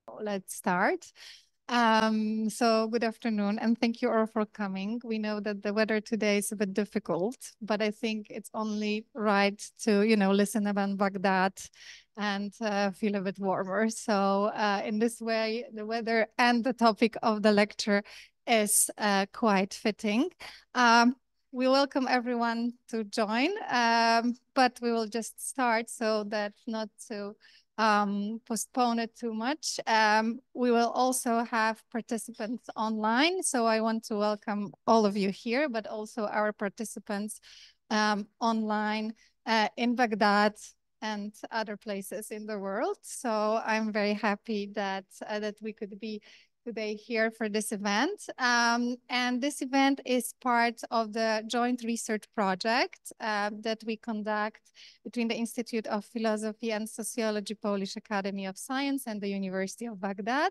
Let's start. So good afternoon, and thank you all for coming. We know that the weather today is a bit difficult, but I think it's only right to, listen about Baghdad and feel a bit warmer. So in this way, the weather and the topic of the lecture is quite fitting. We welcome everyone to join, but we will just start so that not to postpone it too much. We will also have participants online. So I want to welcome all of you here, but also our participants online in Baghdad and other places in the world. So I'm very happy that we could be today here for this event. And this event is part of the joint research project that we conduct between the Institute of Philosophy and Sociology, Polish Academy of Science, and the University of Baghdad.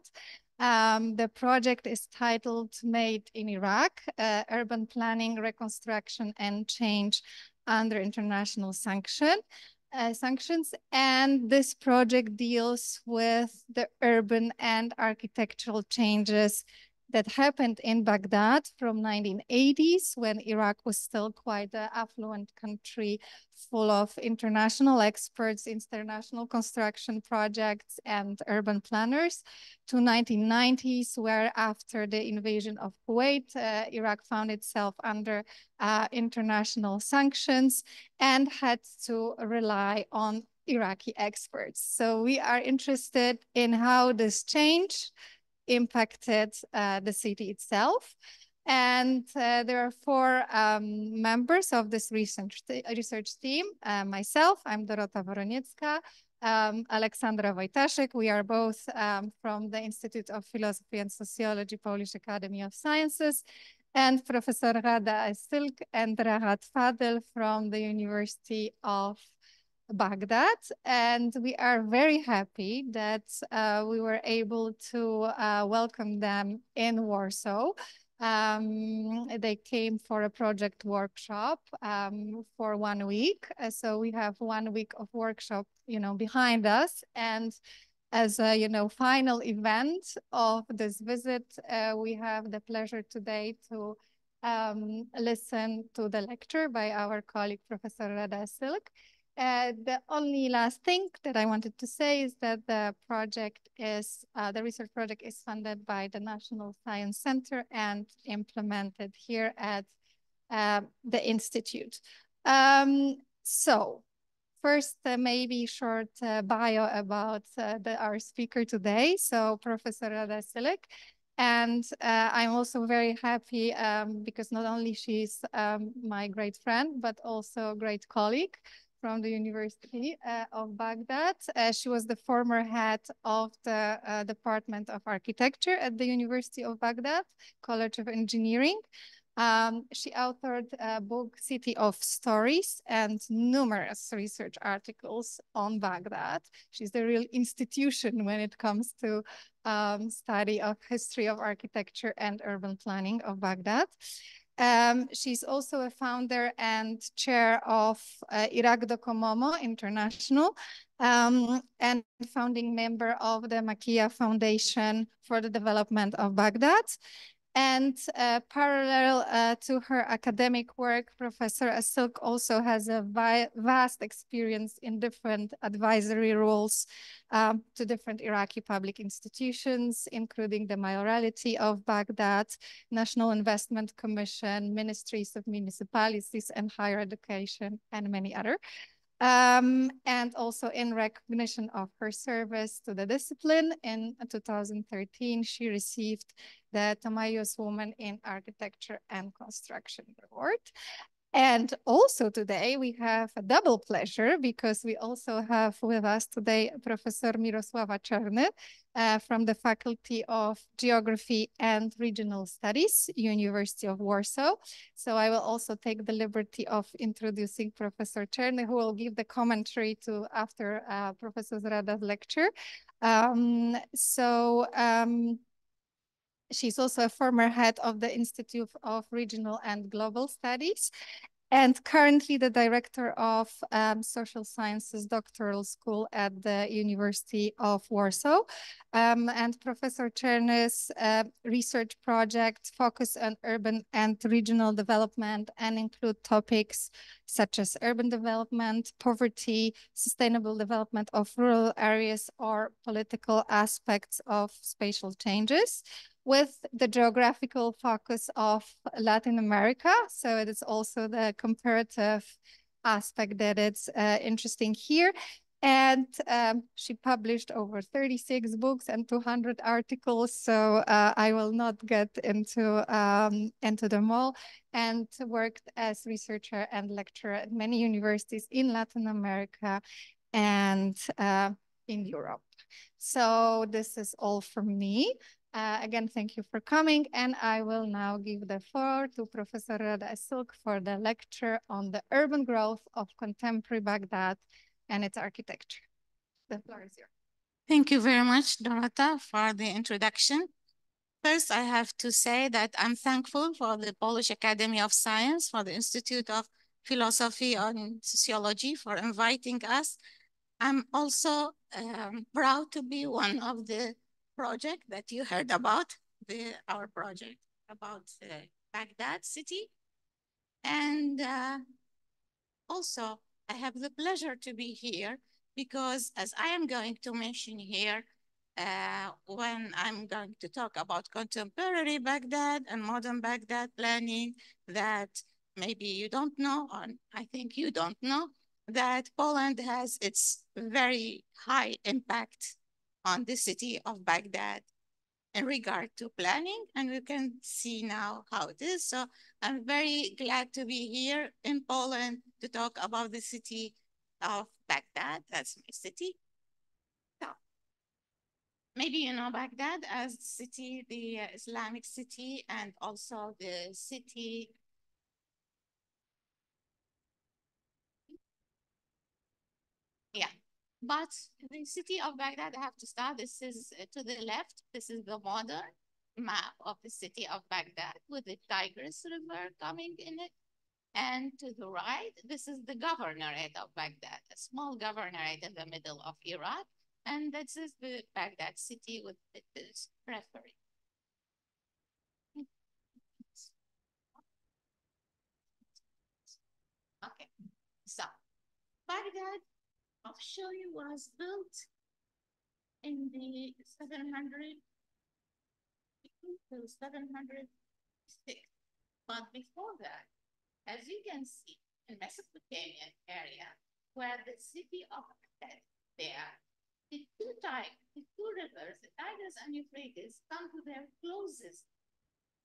The project is titled Made in Iraq, Urban Planning, Reconstruction and Change under International Sanctions. And this project deals with the urban and architectural changes that happened in Baghdad from 1980s, when Iraq was still quite an affluent country full of international experts, international construction projects and urban planners, to 1990s, where after the invasion of Kuwait, Iraq found itself under international sanctions and had to rely on Iraqi experts. So we are interested in how this change impacted the city itself. And there are four members of this research team. Myself, I'm Dorota Woroniecka, Aleksandra Wojtaszek. We are both from the Institute of Philosophy and Sociology, Polish Academy of Sciences, and Professor Ghada Slik and Rahat Fadel from the University of Baghdad. And we are very happy that we were able to welcome them in Warsaw. They came for a project workshop for 1 week. So we have 1 week of workshop, behind us. And as a, final event of this visit, we have the pleasure today to listen to the lecture by our colleague, Professor Rada Slik. The only last thing that I wanted to say is that the research project is funded by the National Science Center and implemented here at the Institute. So first, maybe short bio about our speaker today. So Professor Rada Slik. And I'm also very happy because not only she's my great friend, but also a great colleague from the University of Baghdad. She was the former head of the Department of Architecture at the University of Baghdad, College of Engineering. She authored a book, City of Stories, and numerous research articles on Baghdad. She's the real institution when it comes to study of history of architecture and urban planning of Baghdad. She's also a founder and chair of Iraq Docomomo International, and founding member of the Makia Foundation for the Development of Baghdad. And parallel to her academic work, Professor Slik also has a vast experience in different advisory roles to different Iraqi public institutions, including the Mayoralty of Baghdad, National Investment Commission, Ministries of Municipalities and Higher Education, and many other. And also in recognition of her service to the discipline, in 2013, she received the Tamayus Woman in Architecture and Construction Award. And also today we have a double pleasure because we also have with us today Professor Mirosława Czerny from the Faculty of Geography and Regional Studies, University of Warsaw. So I will also take the liberty of introducing Professor Czerny, who will give the commentary to after Professor Rada's lecture. She's also a former head of the Institute of Regional and Global Studies. and currently the director of social sciences doctoral school at the University of Warsaw. And Professor Czerny's research projects focus on urban and regional development and include topics such as urban development, poverty, sustainable development of rural areas, or political aspects of spatial changes, with the geographical focus of Latin America. So it is also the comparative aspect that it's interesting here. And she published over 36 books and 200 articles. So I will not get into them all, and worked as researcher and lecturer at many universities in Latin America and in Europe. So this is all from me. Again, thank you for coming, and I will now give the floor to Professor Ghada for the lecture on the urban growth of contemporary Baghdad and its architecture. The floor is yours. Thank you very much, Dorota, for the introduction. First, I have to say that I'm thankful for the Polish Academy of Science, for the Institute of Philosophy and Sociology for inviting us. I'm also proud to be one of the project that you heard about, our project about Baghdad city. And also, I have the pleasure to be here because, as I am going to mention here, when I'm going to talk about contemporary Baghdad and modern Baghdad planning, that maybe you don't know, or I think you don't know, that Poland has its very high impact on the city of Baghdad in regard to planning, and we can see now how it is. So I'm very glad to be here in Poland to talk about the city of Baghdad. That's my city. So maybe you know Baghdad as city, the Islamic city, and also the city. Yeah, but the city of Baghdad, I have to start. This is to the left. This is the modern map of the city of Baghdad with the Tigris River coming in it. And to the right, this is the governorate of Baghdad, a small governorate in the middle of Iraq. And this is the Baghdad city with its periphery. Okay, so Baghdad officially was built in the 700 to 706. But before that, as you can see in Mesopotamian area, where the city of Baghdad there, the two rivers, the Tigris and Euphrates, come to their closest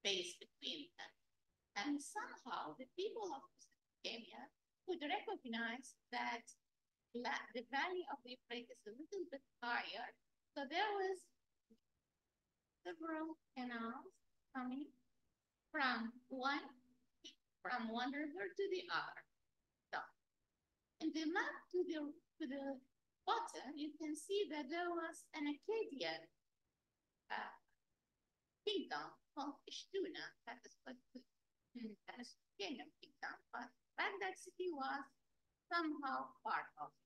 space between them. And somehow the people of Mesopotamia could recognize that the valley of the Euphrates is a little bit higher. So there was several canals coming from one river to the other. So in the map to the bottom, you can see that there was an Akkadian kingdom called Ishtuna, that is what the Mesopotamian kingdom, but Baghdad city was somehow part of it.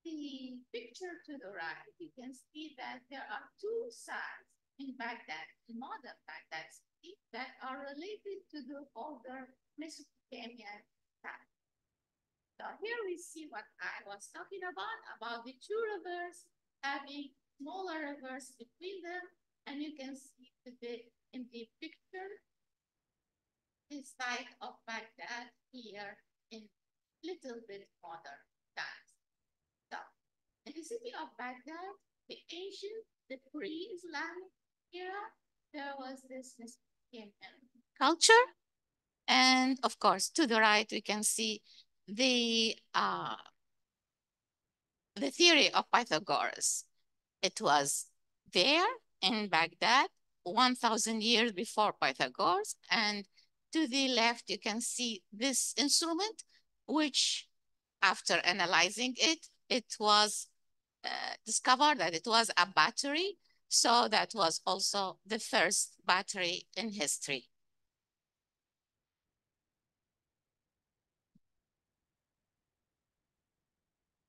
The picture to the right, you can see that there are two sides in Baghdad, in modern Baghdad city, that are related to the older Mesopotamian side. So here we see what I was talking about the two rivers having smaller rivers between them, and you can see in the picture the site of Baghdad here in little bit modern times. So in the city of Baghdad, the ancient, the pre-Islamic era, there was this Mesopotamian culture. And of course, to the right, we can see the theory of Pythagoras. It was there in Baghdad 1,000 years before Pythagoras. And to the left, you can see this instrument, which after analyzing it, it was discovered that it was a battery. So that was also the first battery in history.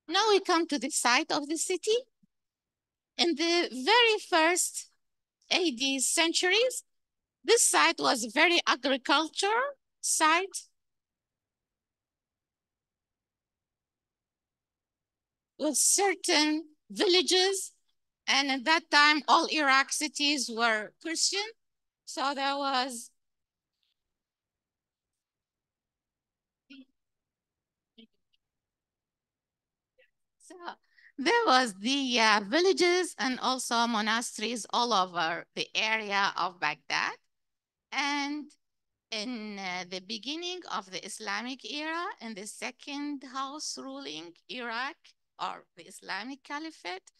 Now we come to the site of the city. In the very first AD centuries, this site was a very agricultural site with certain villages. And at that time, all Iraq cities were Christian. So there was the villages and also monasteries all over the area of Baghdad. And in the beginning of the Islamic era, in the second house ruling Iraq or the Islamic Caliphate,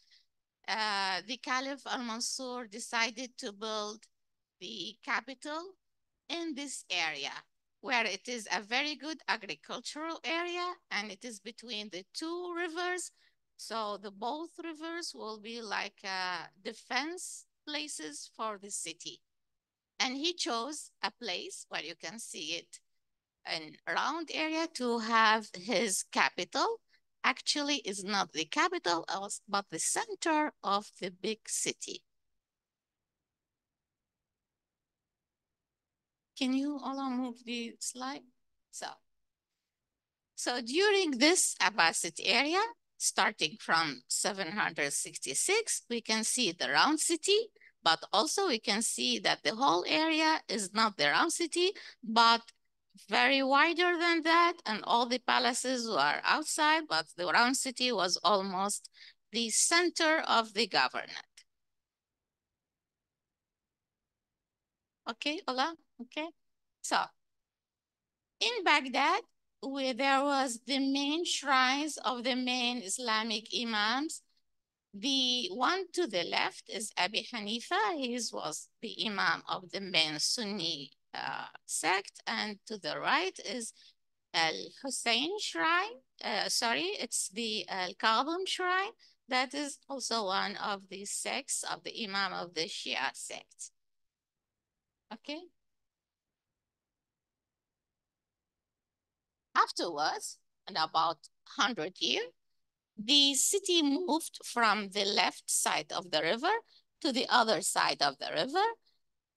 the Caliph al-Mansur decided to build the capital in this area, where it is a very good agricultural area and it is between the two rivers. So the both rivers will be like defense places for the city. And he chose a place where you can see it, an round area to have his capital. Actually is not the capital, but the center of the big city. Can you all move the slide? So during this Abbasid area, starting from 766, we can see the round city, but also we can see that the whole area is not the round city, but very wider than that. And all the palaces were outside, but the round city was almost the center of the government. Okay, Ola, okay. So in Baghdad, where there was the main shrines of the main Islamic imams. The one to the left is Abi Hanifa. He was the imam of the main Sunni sect. And to the right is Al-Hussein shrine. Sorry, it's the Al-Kadhim shrine. That is also one of the sects of the imam of the Shia sect. Okay. Afterwards, in about 100 years, the city moved from the left side of the river to the other side of the river.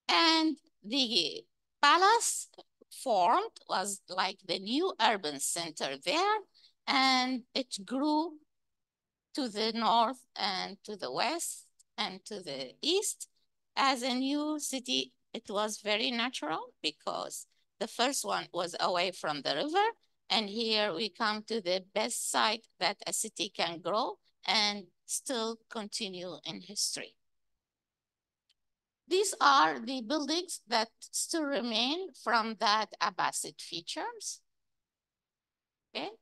And the palace formed was like the new urban center there. And it grew to the north and to the west and to the east as a new city. It was very natural because the first one was away from the river. And here we come to the best site that a city can grow and still continue in history. These are the buildings that still remain from that Abbasid features. Okay.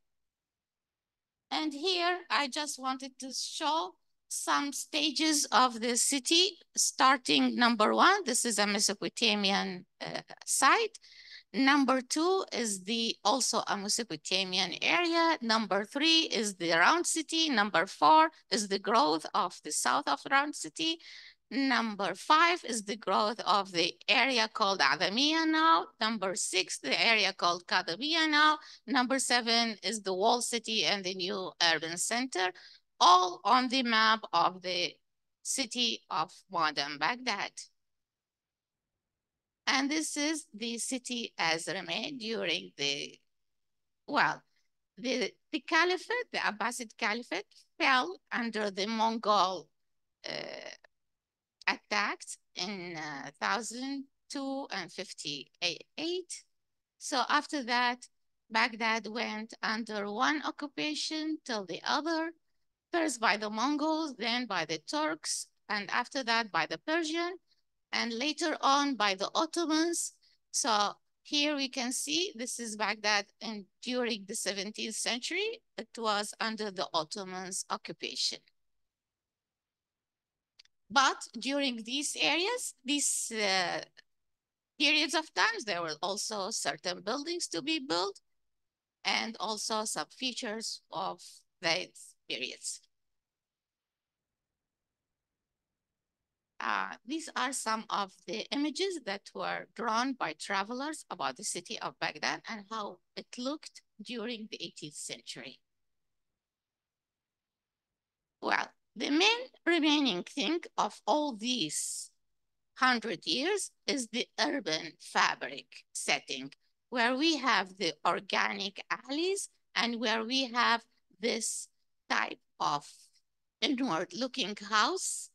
And here I just wanted to show some stages of the city, starting number one. This is a Mesopotamian site. Number two is also a Mesopotamian area. Number three is the round city. Number four is the growth of the south of round city. Number five is the growth of the area called Adamiya now. Number six, the area called Qadamiya now. Number seven is the walled city and the new urban center, all on the map of the city of modern Baghdad. And this is the city as remained during the Caliphate, the Abbasid Caliphate fell under the Mongol attacks in 1258. So after that, Baghdad went under one occupation till the other, first by the Mongols, then by the Turks, and after that by the Persian, and later on by the Ottomans. So here we can see this is Baghdad, and during the 17th century, it was under the Ottomans' occupation. But during these areas, these periods of times, there were also certain buildings to be built and also some features of these periods. These are some of the images that were drawn by travelers about the city of Baghdad and how it looked during the 18th century. Well, the main remaining thing of all these 100 years is the urban fabric setting, where we have the organic alleys and where we have this type of inward-looking house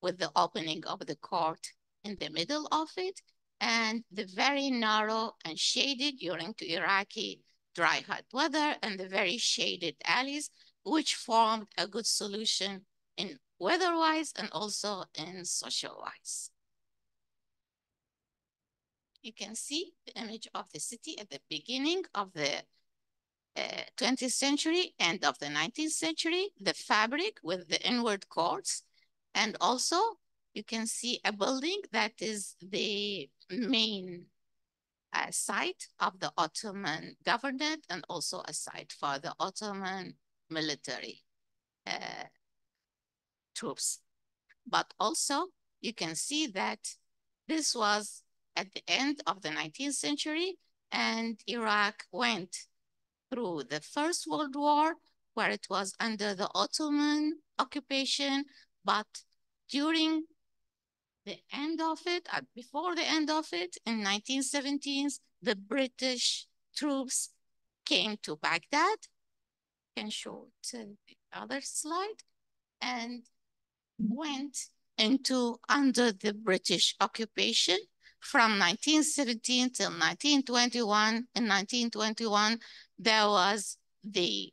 with the opening of the court in the middle of it, and the very narrow and shaded during the Iraqi dry hot weather, and the very shaded alleys, which formed a good solution in weather-wise and also in social-wise. You can see the image of the city at the beginning of the 20th century, end of the 19th century, the fabric with the inward courts. And also you can see a building that is the main site of the Ottoman government and also a site for the Ottoman military troops. But also you can see that this was at the end of the 19th century, and Iraq went through the First World War, where it was under the Ottoman occupation, but during the end of it, before the end of it, in 1917s, the British troops came to Baghdad. You can show it the other slide, and went into under the British occupation from 1917 till 1921. In 1921, there was the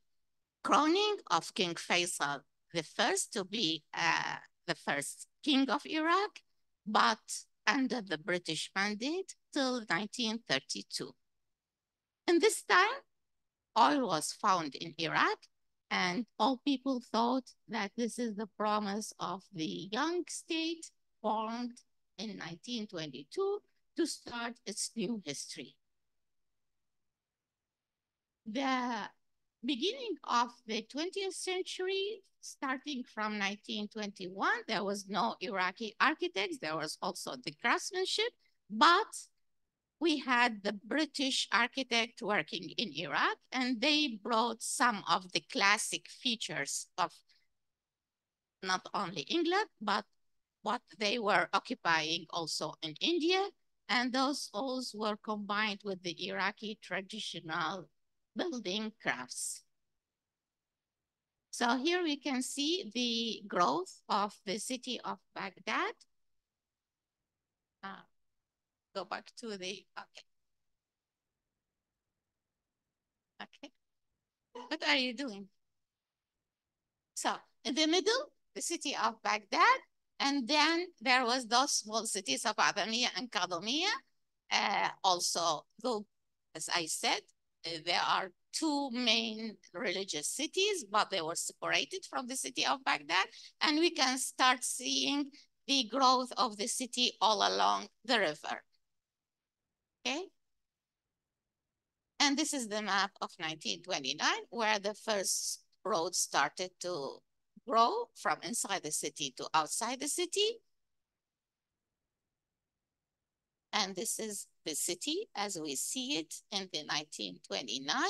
crowning of King Faisal I to be the first king of Iraq, but under the British mandate till 1932. In this time, oil was found in Iraq, and all people thought that this is the promise of the young state formed in 1922 to start its new history. The beginning of the 20th century, starting from 1921, there was no Iraqi architects. There was also the craftsmanship, but we had the British architect working in Iraq, and they brought some of the classic features of not only England, but what they were occupying also in India. And those also were combined with the Iraqi traditional building crafts. So here we can see the growth of the city of Baghdad. Go back to the, okay. Okay. What are you doing? So in the middle, the city of Baghdad, and then there was those small cities of Adamiya and Kadamiya. Also, though, as I said, there are two main religious cities, but they were separated from the city of Baghdad. And we can start seeing the growth of the city all along the river. Okay. And this is the map of 1929, where the first road started to grow from inside the city to outside the city. And this is the city as we see it in the 1929,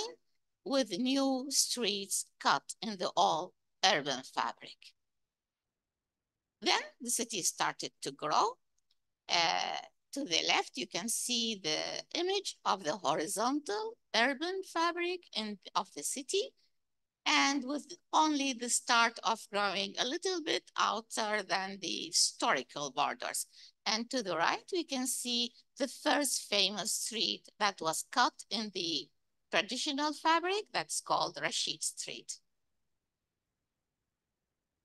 with new streets cut in the old urban fabric. Then the city started to grow. To the left, you can see the image of the horizontal urban fabric of the city, and with only the start of growing a little bit outer than the historical borders. And to the right, we can see the first famous street that was cut in the traditional fabric that's called Rashid Street.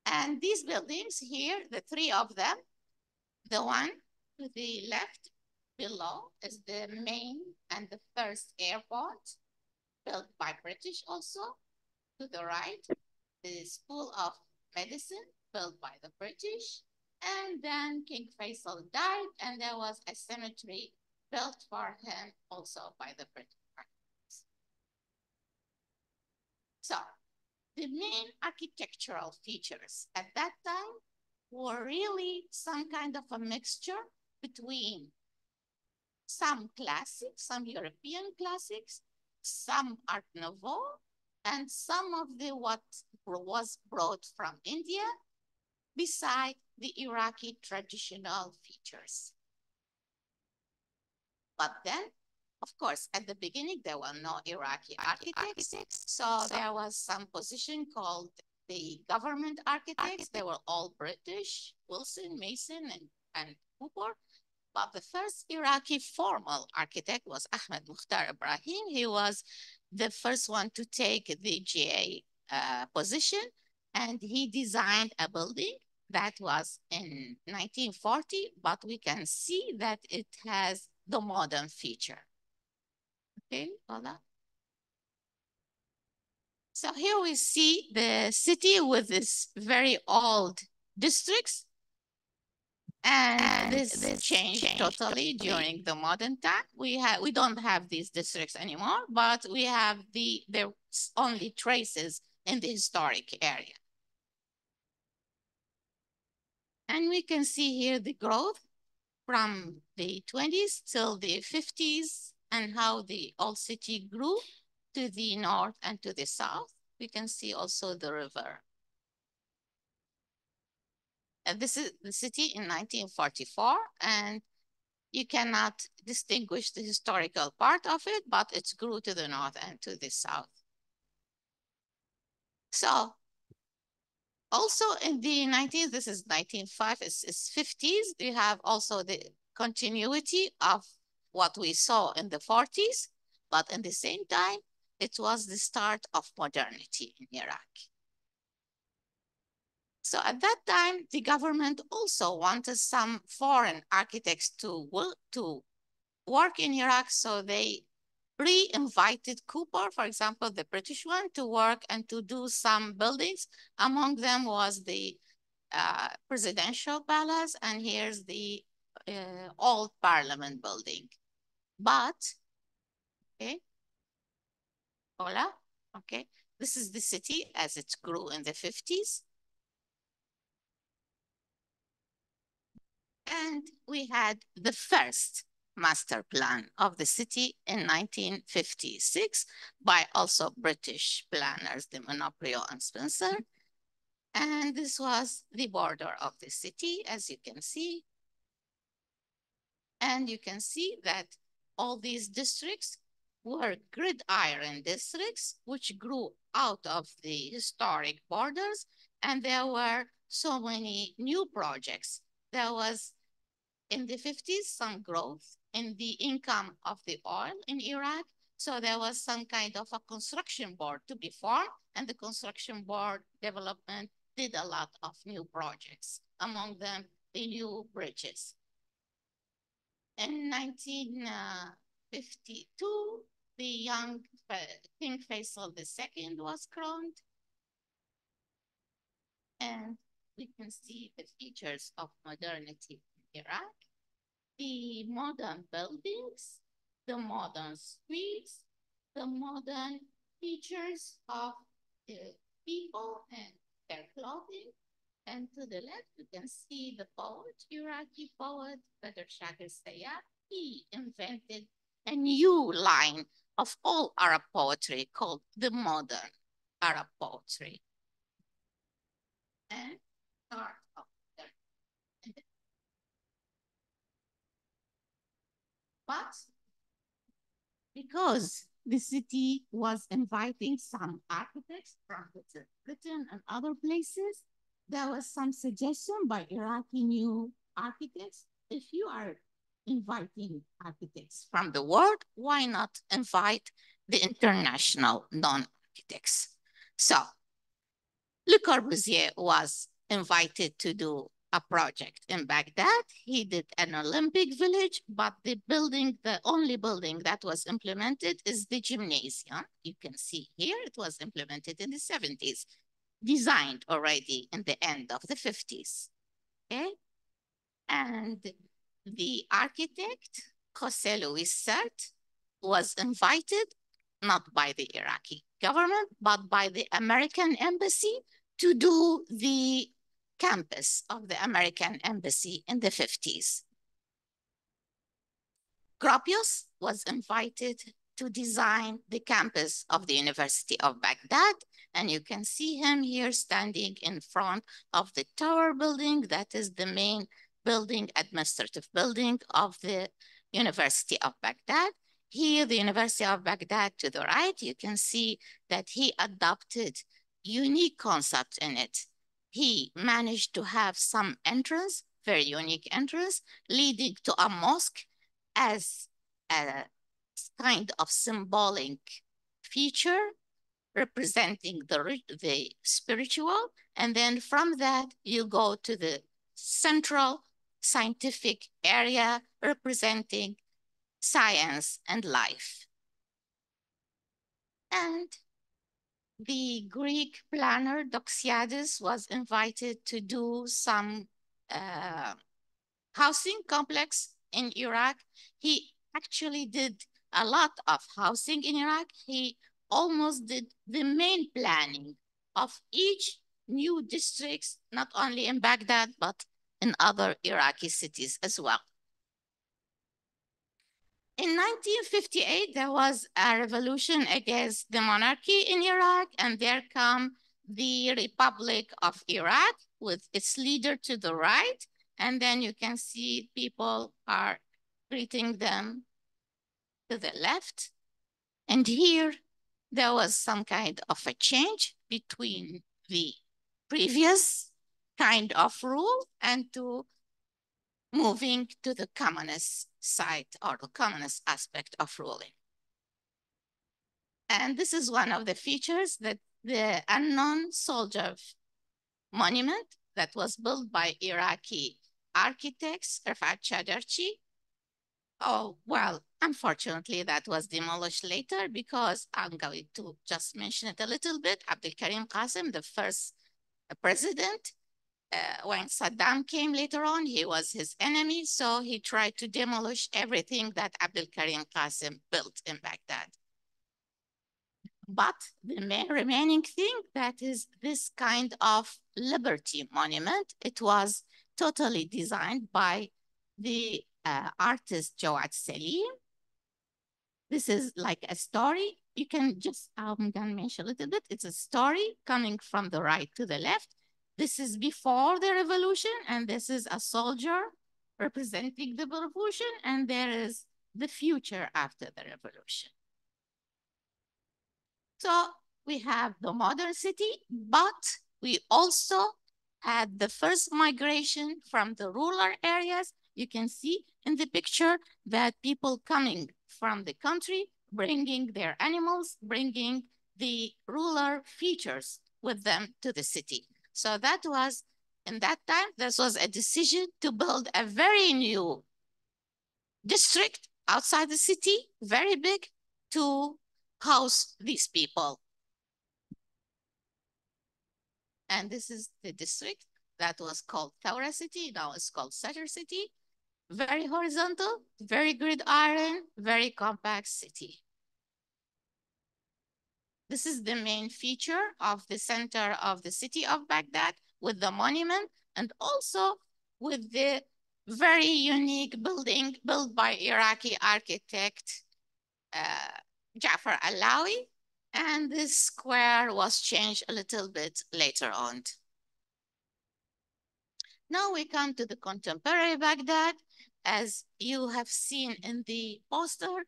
And these buildings here, the three of them, the one to the left below is the main and the first airport, built by British also. To the right, the School of Medicine, built by the British. And then King Faisal died, and there was a cemetery built for him also by the British. So the main architectural features at that time were really some kind of a mixture between some classics, some European classics, some Art Nouveau, and some of the what was brought from India, beside the Iraqi traditional features. But then, of course, at the beginning, there were no Iraqi architects. So there was some position called the government architects. They were all British, Wilson, Mason, and Cooper. But the first Iraqi formal architect was Ahmed Mukhtar Ibrahim. He was the first one to take the GA position, and he designed a building that was in 1940, but we can see that it has the modern feature. Okay, hold on. So here we see the city with this very old districts. And this changed totally during the modern time. We don't have these districts anymore, but we have there's only traces in the historic area. And we can see here the growth from the 20s till the 50s and how the old city grew to the north and to the south. We can see also the river. And this is the city in 1944, and you cannot distinguish the historical part of it, but it grew to the north and to the south. So also in the 19th, this is 1905, it's 50s, we have also the continuity of what we saw in the 40s, but in the same time, it was the start of modernity in Iraq. So at that time, the government also wanted some foreign architects to work in Iraq. So they re-invited Cooper, for example, the British one, to work and to do some buildings. Among them was the presidential palace, and here's the old parliament building. But, okay, hola, okay, this is the city as it grew in the 50s. And we had the first master plan of the city in 1956 by also British planners, de Monopriot and Spencer. And this was the border of the city, as you can see. And you can see that all these districts were gridiron districts, which grew out of the historic borders. And there were so many new projects. There was, in the 50s, some growth in the income of the oil in Iraq. So there was some kind of a construction board to be formed, and the construction board development did a lot of new projects, among them the new bridges. In 1952, the young King Faisal II was crowned. And we can see the features of modernity in Iraq. The modern buildings, the modern streets, the modern features of the people and their clothing. And to the left, you can see the poet, Iraqi poet, Badr Shakir Sayyad. He invented a new line of all Arab poetry called the modern Arab poetry. And start of but because the city was inviting some architects from Britain and other places, there was some suggestion by Iraqi new architects. If you are inviting architects from the world, why not invite the international non-architects? So Le Corbusier was invited to do a project in Baghdad. He did an Olympic village, but the only building that was implemented is the gymnasium. You can see here, it was implemented in the 70s, designed already in the end of the 50s, okay? And the architect, José Luis Sert, was invited, not by the Iraqi government, but by the American embassy to do the campus of the American embassy in the 50s. Gropius was invited to design the campus of the University of Baghdad. And you can see him here standing in front of the tower building. That is the main building, administrative building of the University of Baghdad. Here, the University of Baghdad to the right, you can see that he adopted unique concept in it. He managed to have some entrance, very unique entrance, leading to a mosque as a kind of symbolic feature representing the spiritual. And then from that, you go to the central scientific area representing science and life. And the Greek planner Doxiadis was invited to do some housing complex in Iraq. He actually did a lot of housing in Iraq. He almost did the main planning of each new districts, not only in Baghdad, but in other Iraqi cities as well. In 1958, there was a revolution against the monarchy in Iraq, and there come the Republic of Iraq with its leader to the right. And then you can see people are greeting them to the left. And here, there was some kind of a change between the previous kind of rule and to moving to the communist side or the communist aspect of ruling. And this is one of the features that the unknown soldier monument that was built by Iraqi architects, Rafat Chadarchi. Oh, well, unfortunately, that was demolished later because I'm going to just mention it a little bit. Abdul Karim Qasim, the first president, when Saddam came later on, he was his enemy. So he tried to demolish everything that Abdul Karim Qasim built in Baghdad. But the main remaining thing, that is this kind of liberty monument. It was totally designed by the artist Jawad Salim. This is like a story. You can just, I'm gonna mention a little bit. It's a story coming from the right to the left. This is before the revolution, and this is a soldier representing the revolution, and there is the future after the revolution. So we have the modern city, but we also had the first migration from the rural areas. You can see in the picture that people coming from the country, bringing their animals, bringing the rural features with them to the city. So that was, in that time, this was a decision to build a very new district outside the city, very big, to house these people. And this is the district that was called Thawra City. Now it's called Sajr City. Very horizontal, very gridiron, very compact city. This is the main feature of the center of the city of Baghdad with the monument and also with the very unique building built by Iraqi architect Jafar Alawi. And this square was changed a little bit later on. Now we come to the contemporary Baghdad. As you have seen in the poster,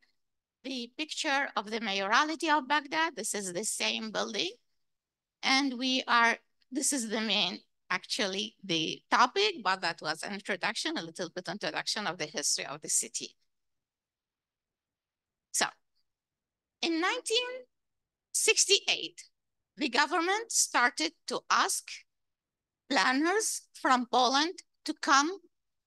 the picture of the mayoralty of Baghdad. This is the same building. And this is the main, actually the topic, but that was an introduction, a little bit introduction of the history of the city. So in 1968, the government started to ask planners from Poland to come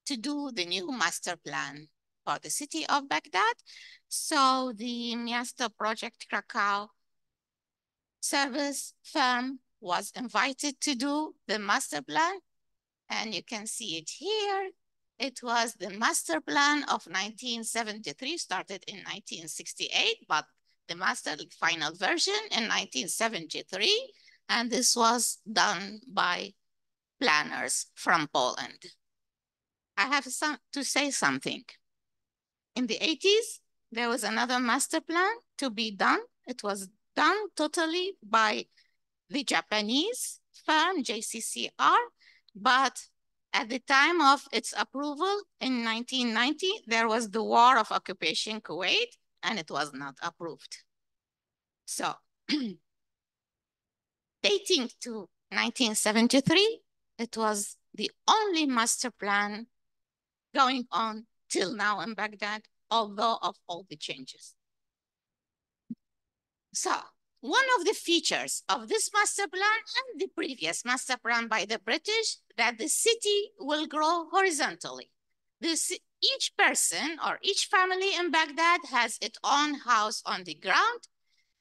to do the new master plan for the city of Baghdad. So the Miastoprojekt-Kraków service firm was invited to do the master plan. And you can see it here. It was the master plan of 1973, started in 1968, but the final version in 1973. And this was done by planners from Poland. I have to say something. In the 80s, there was another master plan to be done. It was done totally by the Japanese firm, JCCR, but at the time of its approval in 1990, there was the war of occupation Kuwait, and it was not approved. So, dating to 1973, it was the only master plan going on till now in Baghdad, although of all the changes. So, one of the features of this master plan and the previous master plan by the British, that the city will grow horizontally. Each person or each family in Baghdad has its own house on the ground.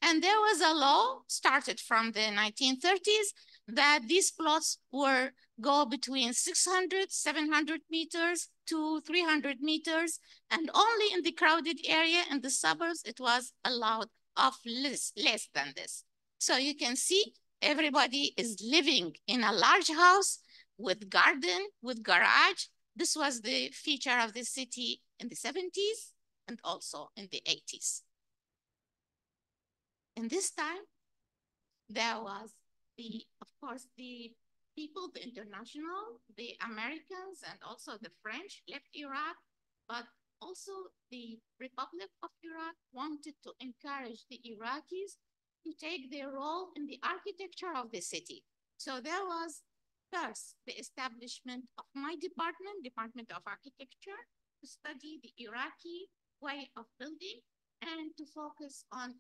And there was a law started from the 1930s that these plots were go between 600, 700 meters to 300 meters. And only in the crowded area in the suburbs, it was allowed of less than this. So you can see everybody is living in a large house with garden, with garage. This was the feature of the city in the 70s and also in the 80s. In this time, there was of course, the people, the international, the Americans, and also the French left Iraq, but also the Republic of Iraq wanted to encourage the Iraqis to take their role in the architecture of the city. So there was first the establishment of my department, Department of Architecture, to study the Iraqi way of building and to focus on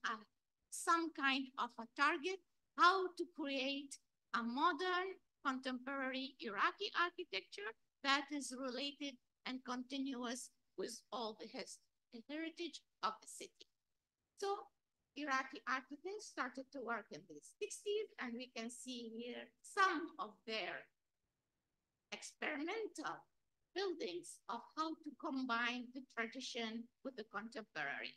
some kind of a target, how to create a modern, contemporary Iraqi architecture that is related and continuous with all the heritage of the city. So Iraqi architects started to work in the 60s, and we can see here some of their experimental buildings of how to combine the tradition with the contemporary.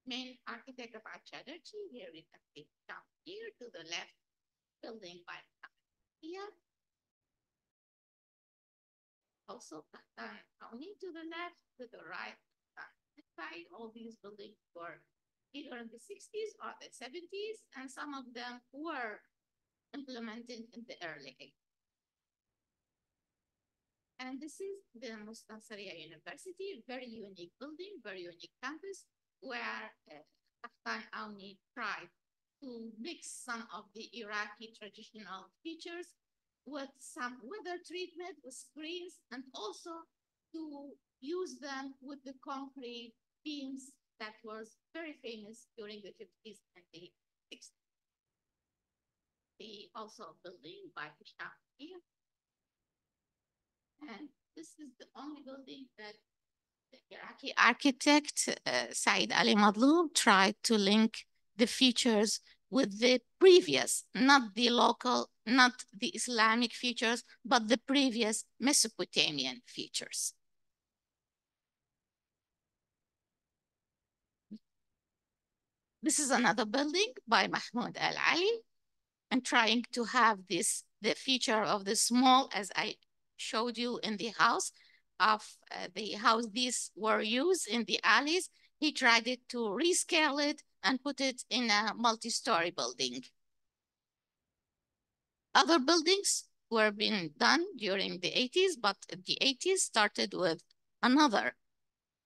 Main architect of Chatterjee, here we can see down here to the left, building by here. Also, only to the left, to the right side, all these buildings were either in the 60s or the 70s, and some of them were implemented in the early 80s. And this is the Mustansariya University, very unique building, very unique campus, where Kaftan Auni tried to mix some of the Iraqi traditional features with some weather treatment, with screens, and also to use them with the concrete beams that was very famous during the 50s and the 60s. The also building by Hisham here. And this is the only building that the Iraqi architect, Said Ali Madloub, tried to link the features with the previous, not the local, not the Islamic features, but the previous Mesopotamian features. This is another building by Mahmoud Al-Ali, and trying to have this, the feature of the small, as I showed you in the house, of the house these were used in the alleys. He tried it to rescale it and put it in a multi-story building. Other buildings were being done during the 80s, but the 80s started with another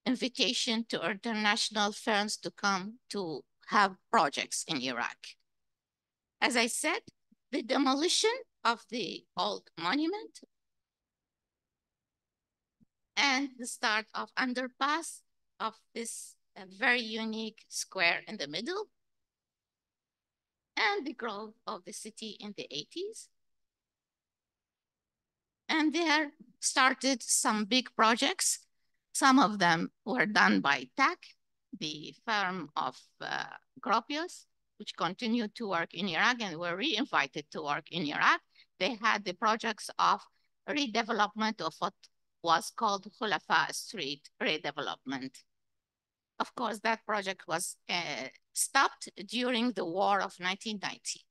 invitation to international firms to come to have projects in Iraq. As I said, the demolition of the old monument and the start of underpass of this very unique square in the middle, and the growth of the city in the 80s. And there started some big projects. Some of them were done by TAC, the firm of Gropius, which continued to work in Iraq and were re-invited to work in Iraq. They had the projects of redevelopment of what was called Khulafa Street redevelopment. Of course, that project was stopped during the war of 1990.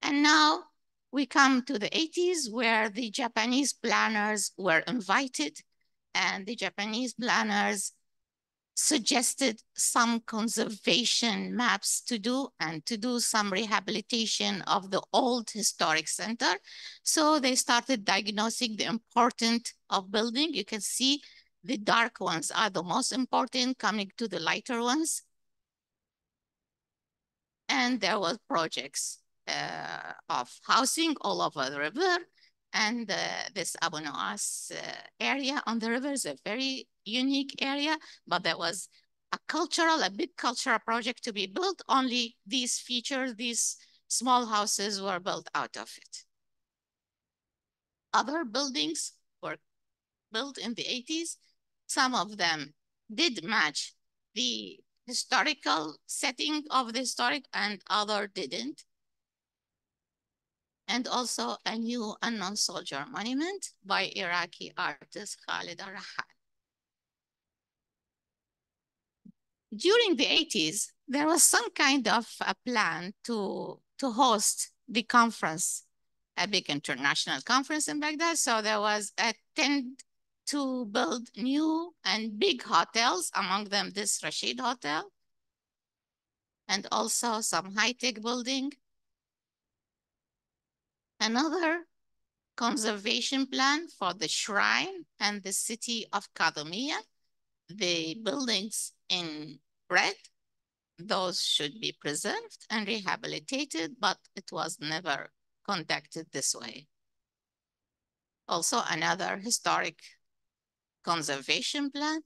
And now we come to the 80s, where the Japanese planners were invited, and the Japanese planners suggested some conservation maps to do and to do some rehabilitation of the old historic center. So they started diagnosing the importance of building. You can see the dark ones are the most important, coming to the lighter ones. And there were projects of housing all over the river. And this Abu Nuwas area on the river is a very unique area, but there was a big cultural project to be built. Only these features, these small houses were built out of it. Other buildings were built in the 80s. Some of them did match the historical setting of the historic and other didn't. And also a new unknown soldier monument by Iraqi artist Khalid Al-Rahal. During the 80s, there was some kind of a plan to host the conference, a big international conference in Baghdad. So there was a tent to build new and big hotels, among them this Rashid Hotel, and also some high-tech building. Another conservation plan for the shrine and the city of Kadumiyya. The buildings in red, those should be preserved and rehabilitated, but it was never conducted this way. Also, another historic conservation plan.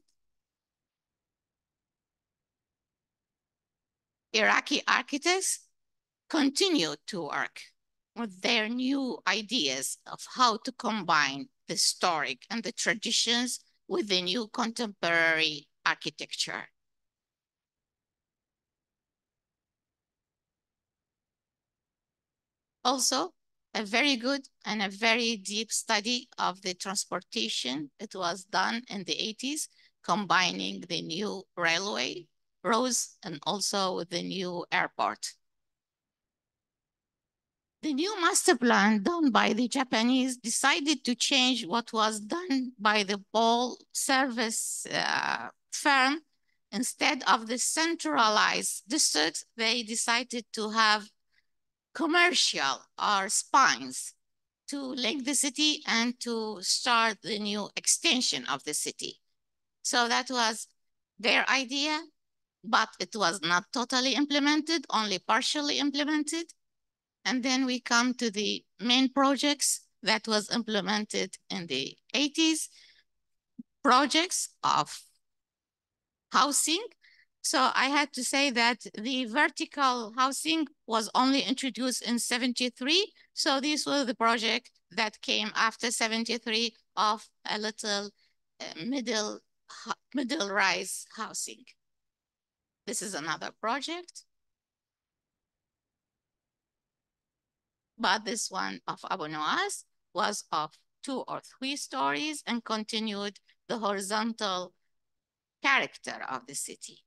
Iraqi architects continued to work with their new ideas of how to combine the historic and the traditions with the new contemporary architecture. Also, a very good and a very deep study of the transportation. It was done in the 80s, combining the new railway roads and also with the new airport. The new master plan done by the Japanese decided to change what was done by the Ball service firm. Instead of the centralized districts, they decided to have commercial or spines to link the city and to start the new extension of the city. So that was their idea, but it was not totally implemented, only partially implemented. And then we come to the main projects that was implemented in the 80s, projects of housing. So I had to say that the vertical housing was only introduced in 73. So this was the project that came after 73 of a little middle rise housing. This is another project. But this one of Abu Nuwas was of 2 or 3 stories and continued the horizontal character of the city.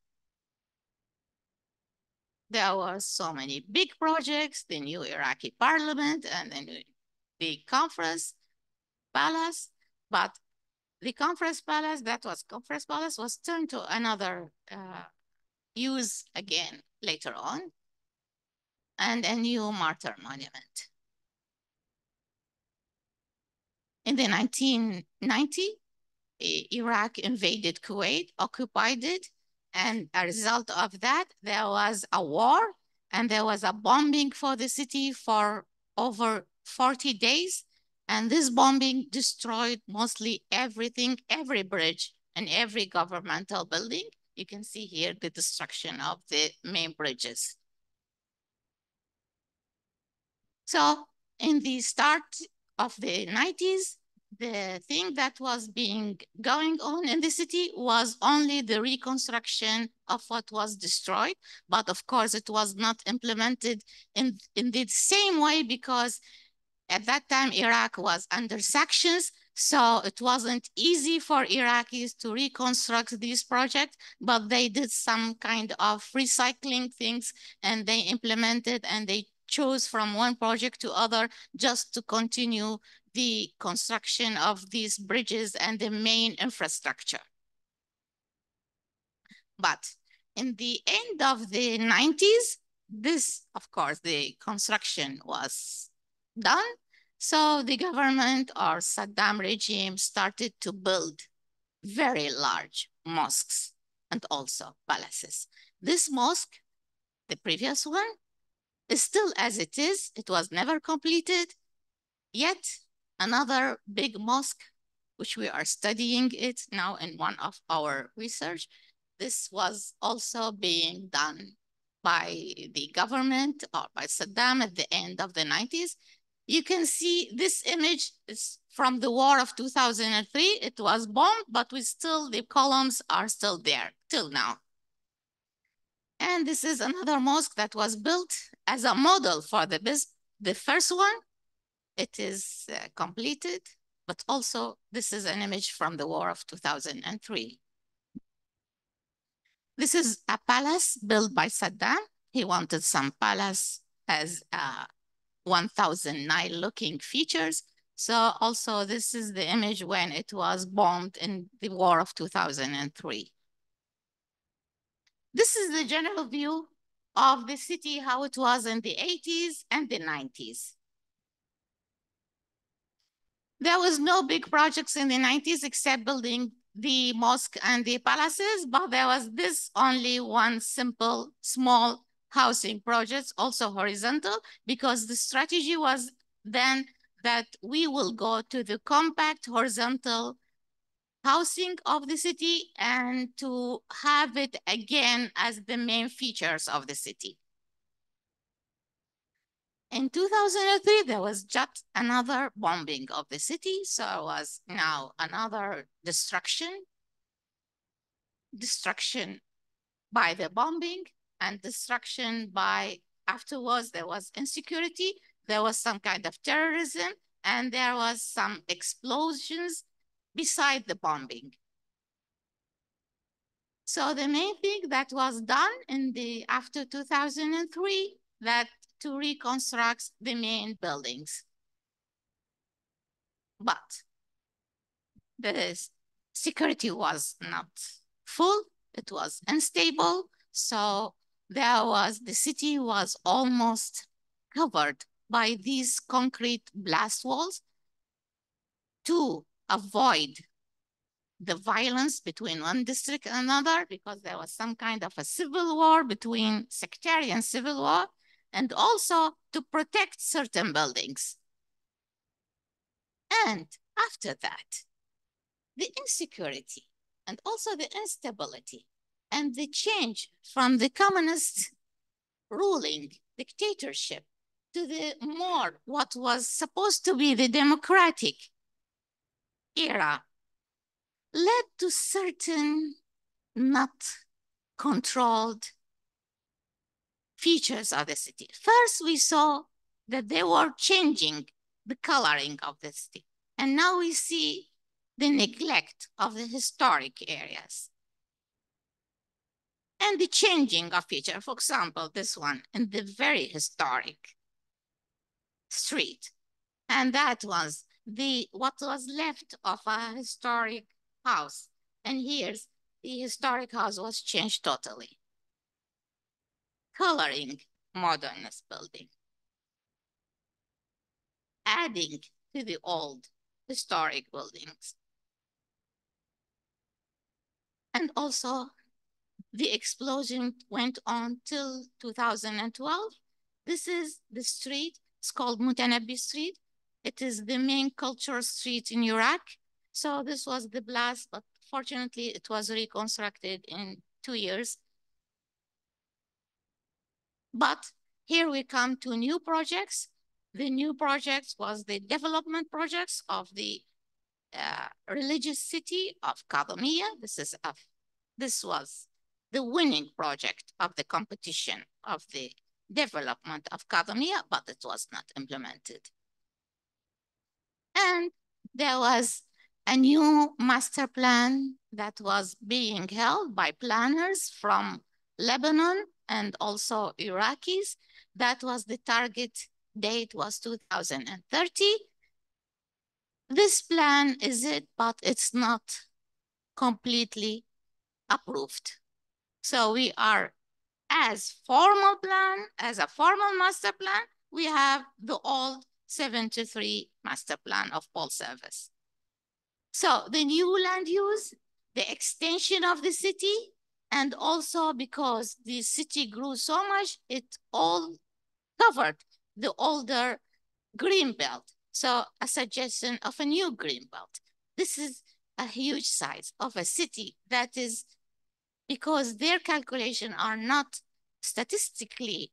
There were so many big projects, the new Iraqi parliament and the conference palace, but the conference palace, was turned to another use again later on, and a new martyr monument. In the 1990, Iraq invaded Kuwait, occupied it, and a result of that, there was a war and there was a bombing for the city for over 40 days. And this bombing destroyed mostly everything, every bridge and every governmental building. You can see here the destruction of the main bridges. So in the start of the 90s, the thing that was going on in the city was only the reconstruction of what was destroyed. But of course, it was not implemented in the same way, because at that time, Iraq was under sanctions. So it wasn't easy for Iraqis to reconstruct this project, but they did some kind of recycling things, and they implemented and they chose from one project to other just to continue the construction of these bridges and the main infrastructure. But in the end of the 90s, this, of course, the construction was done. So the government or Saddam regime started to build very large mosques and also palaces. This mosque, the previous one, is still as it is. It was never completed. Yet another big mosque, which we are studying it now in one of our research, this was also being done by the government or by Saddam at the end of the 90s. You can see this image is from the war of 2003. It was bombed, but the columns are still there till now. And this is another mosque that was built as a model for the first one. It is completed, but also this is an image from the war of 2003. This is a palace built by Saddam. He wanted some palace as 1009 looking features. So also this is the image when it was bombed in the war of 2003. This is the general view of the city, how it was in the 80s and the 90s. There was no big projects in the 90s except building the mosque and the palaces, but there was this only one simple, small housing project, also horizontal, because the strategy was then that we will go to the compact horizontal housing of the city and to have it again as the main features of the city. In 2003, there was just another bombing of the city. So it was now another destruction by the bombing and destruction by afterwards. There was insecurity. There was some kind of terrorism and there was some explosions beside the bombing. So the main thing that was done after 2003, that to reconstruct the main buildings. But the security was not full, it was unstable. So the city was almost covered by these concrete blast walls to avoid the violence between one district and another, because there was some kind of a civil war between sectarian civil war, and also to protect certain buildings. And after that, the insecurity and also the instability and the change from the communist ruling dictatorship to the more what was supposed to be the democratic era led to certain not controlled features of the city. First, we saw that they were changing the coloring of the city. And now we see the neglect of the historic areas and the changing of feature. For example, this one in the very historic street. And that was what was left of a historic house. And here's the historic house was changed totally. Coloring modernist building. Adding to the old historic buildings. And also the explosion went on till 2012. This is the street, it's called Mutanabbi Street. It is the main cultural street in Iraq. So this was the blast, but fortunately it was reconstructed in 2 years. But here we come to new projects. The new projects was the development projects of the religious city of Kadamiyya. This was the winning project of the competition of the development of Kadamiyya, but it was not implemented. And there was a new master plan that was being held by planners from Lebanon and also Iraqis. That was the target date was 2030. This plan is it, but it's not completely approved. So we are, as a formal master plan, we have the old 73 master plan of Pole Service. So the new land use, the extension of the city, and also because the city grew so much, it all covered the older green belt. So a suggestion of a new green belt. This is a huge size of a city that is, because their calculations are not statistically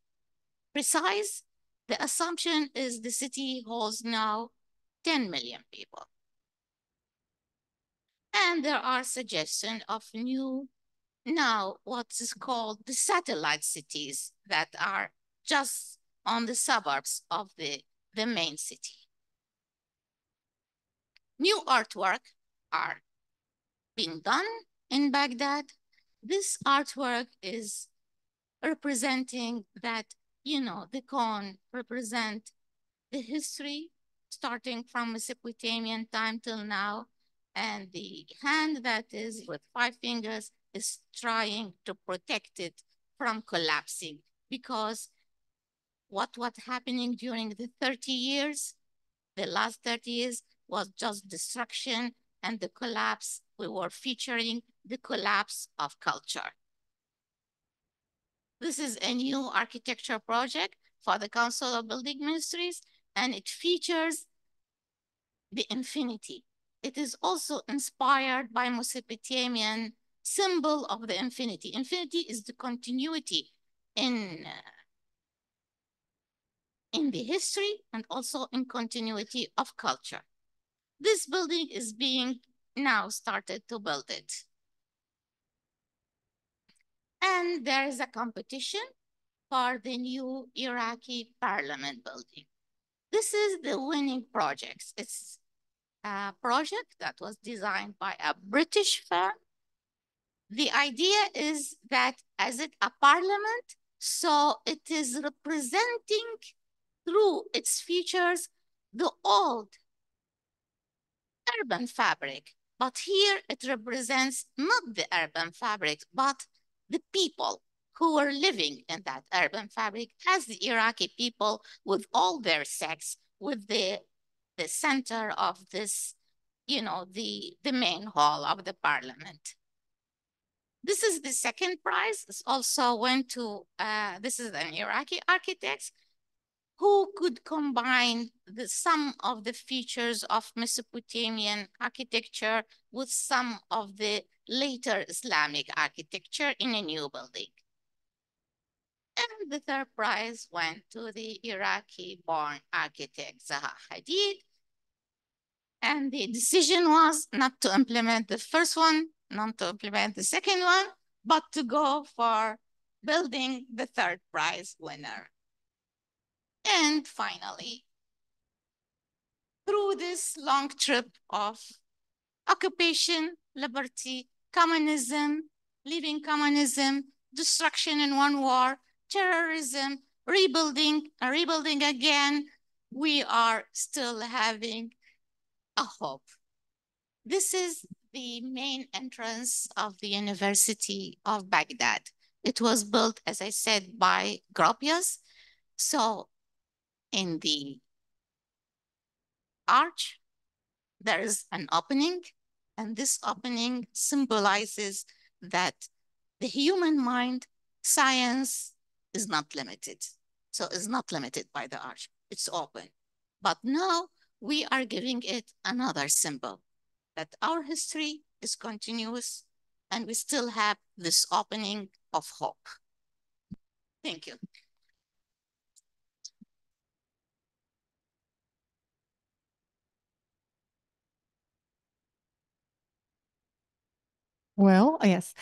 precise, the assumption is the city holds now 10 million people. And there are suggestions of new, now what is called the satellite cities that are just on the suburbs of the main city. New artwork are being done in Baghdad. This artwork is representing that, the cone represent the history starting from Mesopotamian time till now. And the hand that is with 5 fingers is trying to protect it from collapsing, because what happening during the 30 years, the last 30 years was just destruction and the collapse. We were featuring the collapse of culture. This is a new architecture project for the Council of Building Ministries, and it features the infinity. It is also inspired by Mesopotamian symbol of the infinity. Infinity is the continuity in the history and also in continuity of culture. This building is being now started to build it. And there is a competition for the new Iraqi parliament building. This is the winning project. It's a project that was designed by a British firm. The idea is that as a parliament, so it is representing through its features the old urban fabric. But here it represents not the urban fabric, but the people who were living in that urban fabric as the Iraqi people with all their sects, with the center of this, the main hall of the parliament. This is the second prize. This also went to, this is an Iraqi architect who could combine some of the features of Mesopotamian architecture with some of the later Islamic architecture in a new building. And the third prize went to the Iraqi-born architect Zaha Hadid. And the decision was not to implement the first one, not to implement the second one, but to go for building the third prize winner. And finally, through this long trip of occupation, liberty, communism, leaving communism, destruction in one war, terrorism, rebuilding again, we are still having a hope. This is the main entrance of the University of Baghdad. It was built, as I said, by Gropius. So in the arch, there is an opening, and this opening symbolizes that the human mind, science is not limited. So it's not limited by the arch, it's open. But now we are giving it another symbol, that our history is continuous and we still have this opening of hope. Thank you. Well, yes.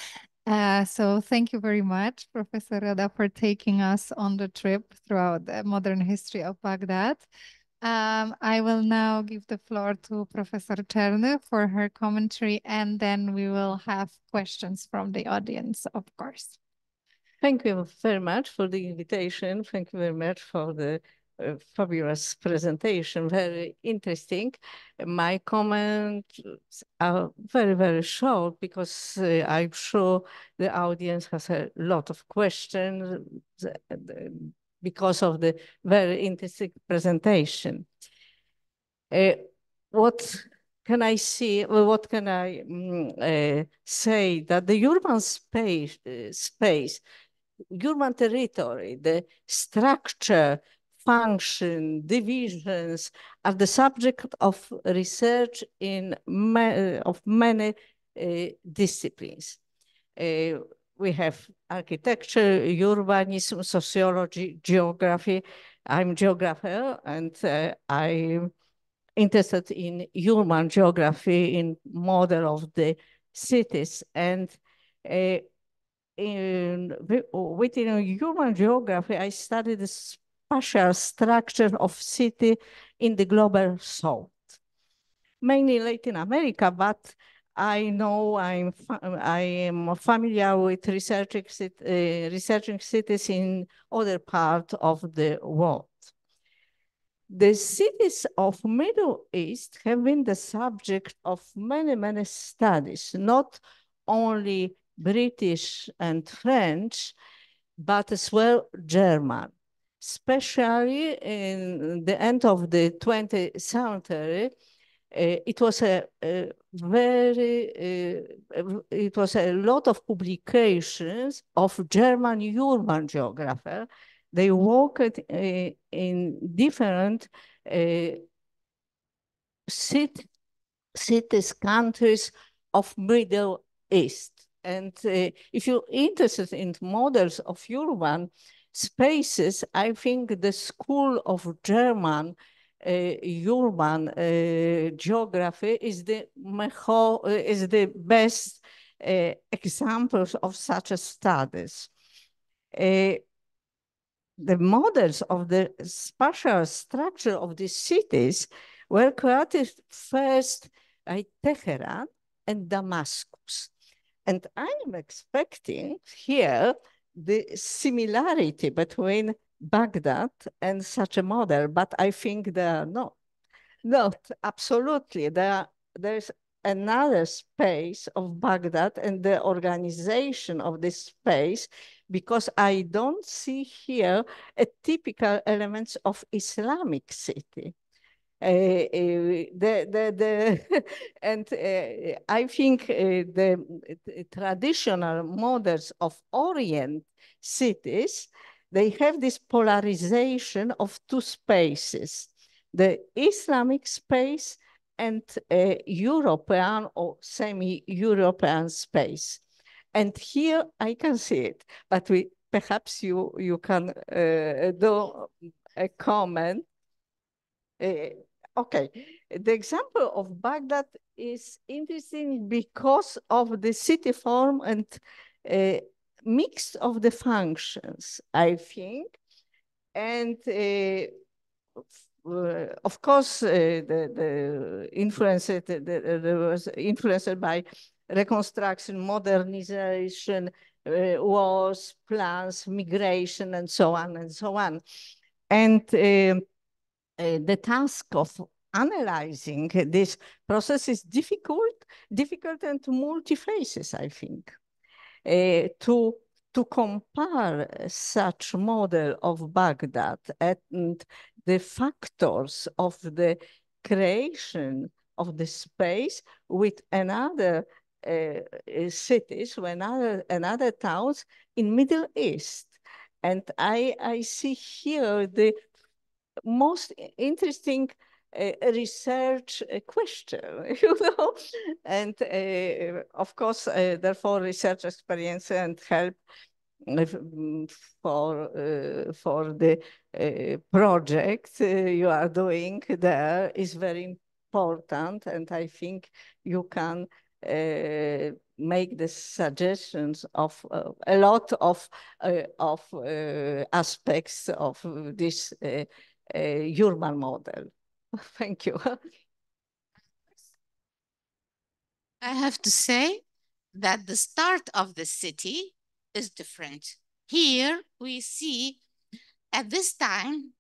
So thank you very much, Professor Ghada, for taking us on the trip throughout the modern history of Baghdad. I will now give the floor to Professor Czerny for her commentary, and then we will have questions from the audience, of course. Thank you very much for the invitation. Thank you very much for the fabulous presentation, very interesting. My comments are very, very short because I'm sure the audience has a lot of questions because of the very interesting presentation. What can I see? Well, what can I say? That the urban space, urban territory, the structure, function, divisions are the subject of research in of many disciplines. We have architecture, urbanism, sociology, geography. I'm a geographer and I'm interested in urban geography, in model of the cities. And within urban geography, I studied the spatial structure of city in the global south, mainly Latin America, but I know I am familiar with researching cities in other parts of the world. The cities of Middle East have been the subject of many, many studies, not only British and French, but as well German. Especially in the end of the 20th century, it was a lot of publications of German urban geographers. They worked in different cities, countries of Middle East. And if you're interested in models of urban spaces, I think the School of German urban geography is the best examples of such studies. The models of the spatial structure of the cities were created first by Tehran and Damascus. And I'm expecting here the similarity between Baghdad and such a model, but I think they are not. Not absolutely. There's another space of Baghdad and the organization of this space, because I don't see here a typical elements of Islamic city. And I think the traditional models of Orient cities, they have this polarization of two spaces, the Islamic space and European or semi-European space. And here I can see it, but perhaps you can do a comment. Okay, the example of Baghdad is interesting because of the city form and mix of the functions, I think. And of course, the influence was influenced by reconstruction, modernization, wars, plans, migration, and so on and so on. And the task of analyzing this process is difficult and multi-phases, I think. To compare such model of Baghdad and the factors of the creation of the space with another cities, another towns in Middle East. And I see here the most interesting research question, you know, and of course, therefore, research experience and help for the project you are doing there is very important, and I think you can make the suggestions of a lot of aspects of this urban model. Thank you. I have to say that the start of the city is different. Here we see at this time,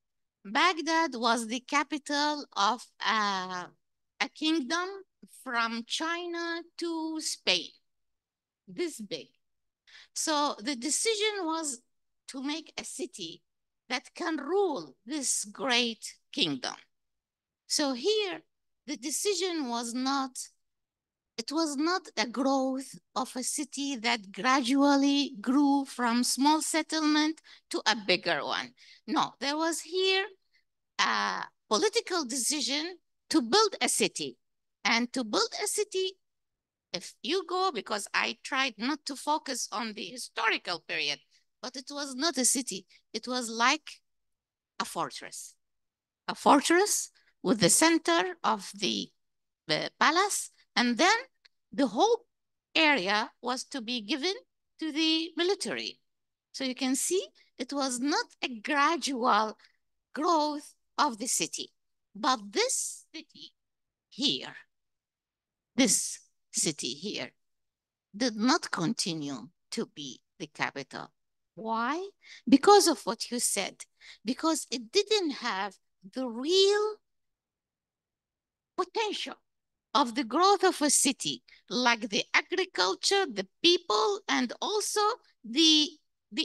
Baghdad was the capital of a kingdom from China to Spain, this big. So the decision was to make a city that can rule this great kingdom. So here, the decision was not, it was not a growth of a city that gradually grew from small settlement to a bigger one. No, there was here a political decision to build a city. And to build a city, if you go, because I tried not to focus on the historical period, but it was not a city. It was like a fortress with the center of the palace. And then the whole area was to be given to the military. So you can see it was not a gradual growth of the city, but this city here did not continue to be the capital. Why? Because of what you said, because it didn't have the real potential of the growth of a city, like the agriculture, the people, and also the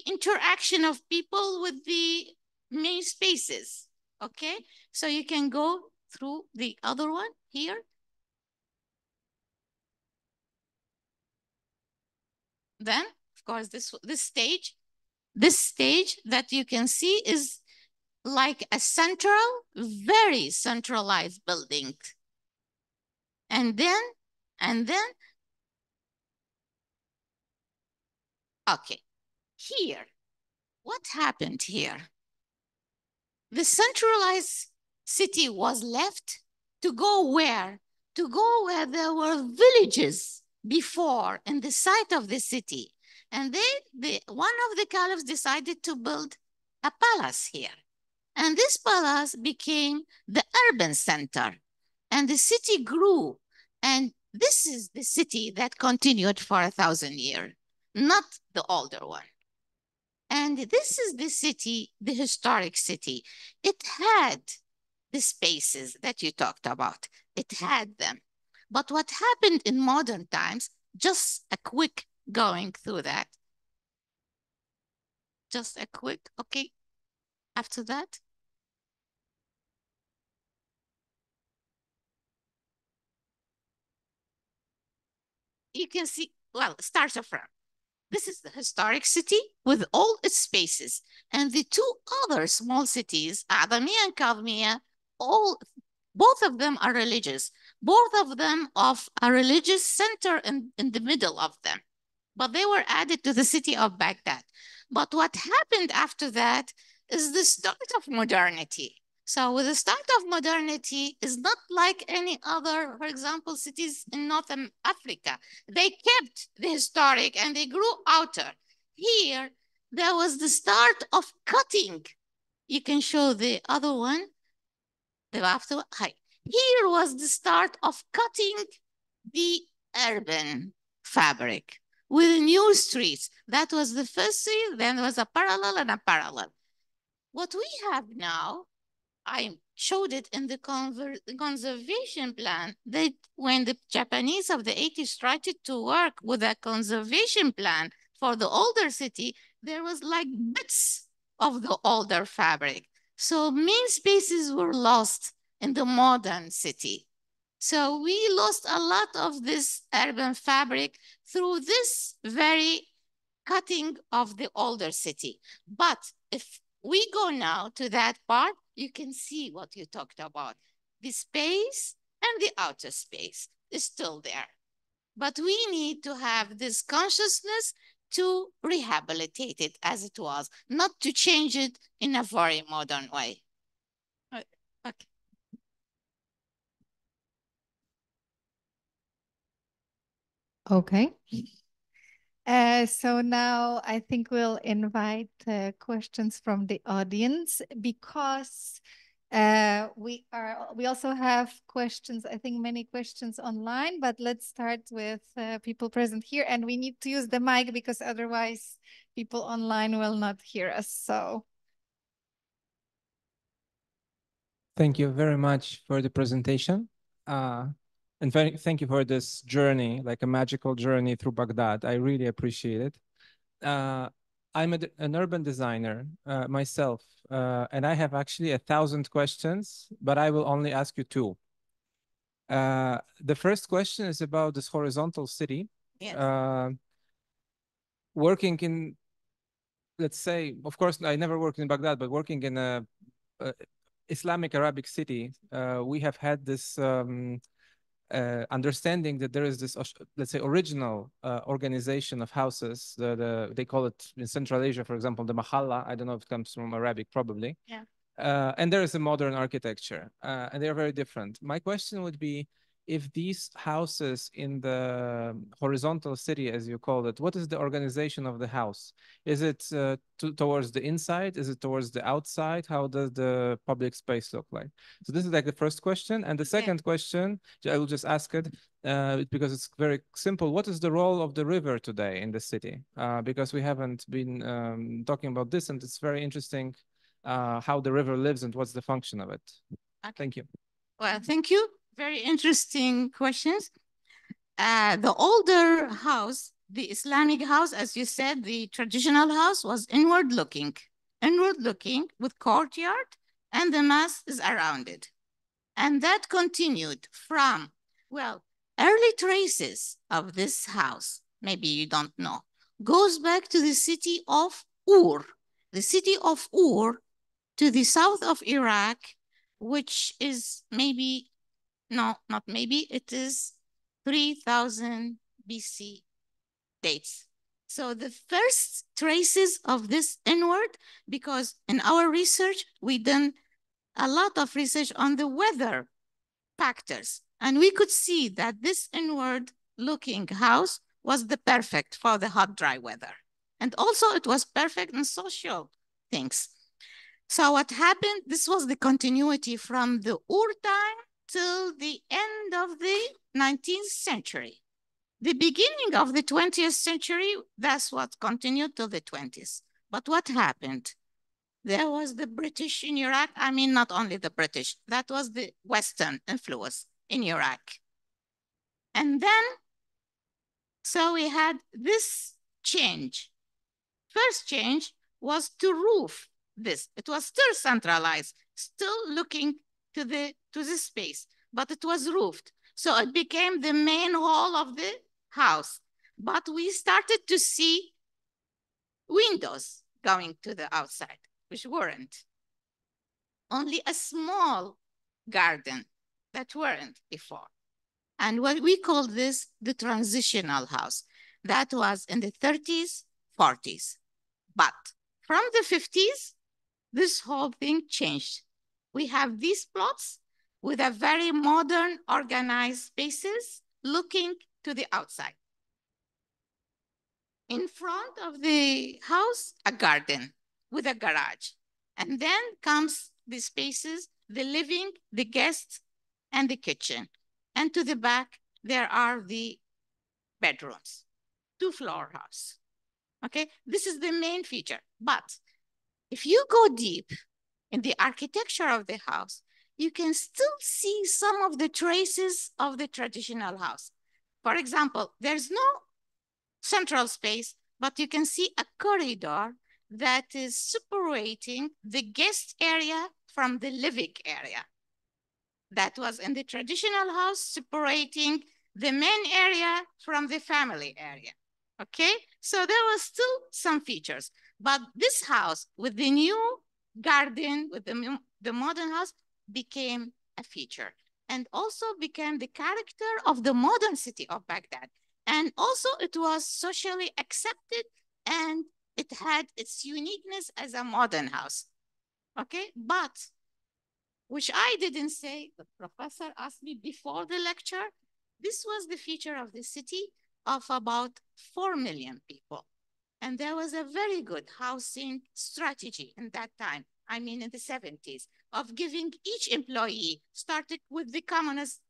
interaction of people with the main spaces, okay? So you can go through the other one here. Then, of course, this stage that you can see is like a very centralized building. And then, okay, here, what happened here? The centralized city was left to go where? To go where there were villages before in the site of the city. And one of the caliphs decided to build a palace here. And this palace became the urban center. And the city grew. And this is the city that continued for 1,000 years, not the older one. And this is the city, the historic city. It had the spaces that you talked about. It had them. But what happened in modern times, just a quick going through that. Just a quick, okay. After that. You can see, well, starts from. This is the historic city with all its spaces. And the two other small cities, Adamia and Kazmia, both of them are religious. Both of them of a religious center in the middle of them. But they were added to the city of Baghdad. But what happened after that is the start of modernity. So with the start of modernity is not like any other, for example, cities in North Africa. They kept the historic and they grew outer. Here, there was the start of cutting. You can show the other one. The after. Here was the start of cutting the urban fabric with new streets. That was the first street, then there was a parallel and a parallel. What we have now, I showed it in the conservation plan, that when the Japanese of the 80s started to work with a conservation plan for the older city, there was like bits of the older fabric. So main spaces were lost in the modern city. So we lost a lot of this urban fabric through this very cutting of the older city. But if we go now to that part, you can see what you talked about. The space and the outer space is still there. But we need to have this consciousness to rehabilitate it as it was, not to change it in a very modern way. Okay. Okay. So now I think we'll invite questions from the audience, because we also have questions, I think many questions online, but let's start with people present here, and we need to use the mic because otherwise people online will not hear us. So Thank you very much for the presentation. And thank you for this journey, like a magical journey through Baghdad. I really appreciate it. I'm an urban designer myself, and I have actually 1,000 questions, but I will only ask you 2. The first question is about this horizontal city. Yes. Working in, let's say, of course, I never worked in Baghdad, but working in a Islamic Arabic city, we have had this understanding that there is this, let's say, original organization of houses. They call it in Central Asia, for example, the mahalla. I don't know if it comes from Arabic, probably. Yeah. And there is a modern architecture, and they're very different. My question would be, if these houses in the horizontal city, as you call it, what is the organization of the house? Is it towards the inside? Is it towards the outside? How does the public space look like? So this is like the first question. And the second question, I will just ask it because it's very simple. What is the role of the river today in the city? Because we haven't been talking about this, and it's very interesting how the river lives and what's the function of it. Okay. Thank you. Well, thank you. Very interesting questions. The older house, the Islamic house, as you said, the traditional house was inward looking with courtyard, and the mosque is around it. And that continued from, well, early traces of this house, maybe you don't know, goes back to the city of Ur. The city of Ur to the south of Iraq, which is maybe, no, not maybe, it is 3000 BC dates. So the first traces of this inward, because in our research, we done a lot of research on the weather factors, and we could see that this inward looking house was the perfect for the hot, dry weather. And also it was perfect in social things. So what happened, this was the continuity from the Ur time till the end of the 19th century. The beginning of the 20th century, that's what continued till the 20s. But what happened? There was the British in Iraq. I mean, not only the British, that was the Western influence in Iraq. And then, so we had this change. First change was to roof this. It was still centralized, still looking to the space, but it was roofed. So it became the main hall of the house. But we started to see windows going to the outside, which weren't. Only a small garden that weren't before. And what we call this the transitional house. That was in the 30s, 40s. But from the 50s, this whole thing changed. We have these plots with a very modern, organized spaces looking to the outside. In front of the house, a garden with a garage. And then comes the spaces, the living, the guests, and the kitchen. And to the back, there are the bedrooms, 2-floor house. Okay, this is the main feature. But if you go deep in the architecture of the house, you can still see some of the traces of the traditional house. For example, there's no central space, but you can see a corridor that is separating the guest area from the living area. That was in the traditional house, separating the main area from the family area. Okay, so there was still some features, but this house with the new garden, with the modern house, became a feature and also became the character of the modern city of Baghdad. And also it was socially accepted and it had its uniqueness as a modern house. Okay, but which I didn't say, the professor asked me before the lecture, this was the feature of the city of about 4 million people. And there was a very good housing strategy in that time, I mean in the 70s, of giving each employee, started with the communist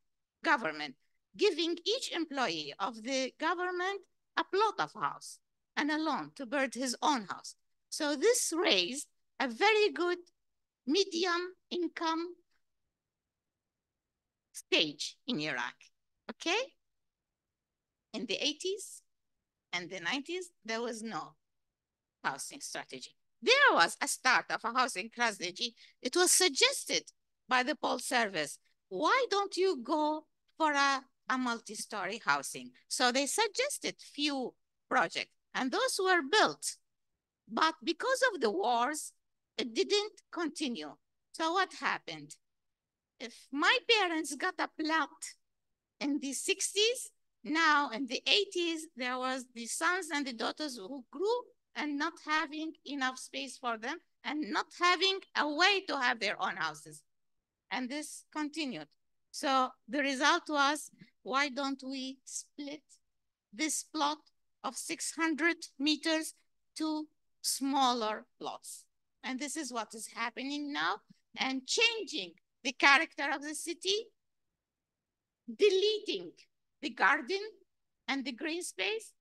government, giving each employee of the government a plot of house and a loan to build his own house. So this raised a very good medium income stage in Iraq, okay? In the 80s and the 90s, there was no housing strategy. There was a start of a housing strategy. It was suggested by the Pole Service. Why don't you go for a multi-story housing? So they suggested few projects, and those were built. But because of the wars, it didn't continue. So what happened? If my parents got a plot in the 60s, now in the 80s, there was the sons and the daughters who grew and not having enough space for them and not having a way to have their own houses. And this continued. So the result was, why don't we split this plot of 600 meters to smaller plots? And this is what is happening now, and changing the character of the city, deleting the garden and the green space,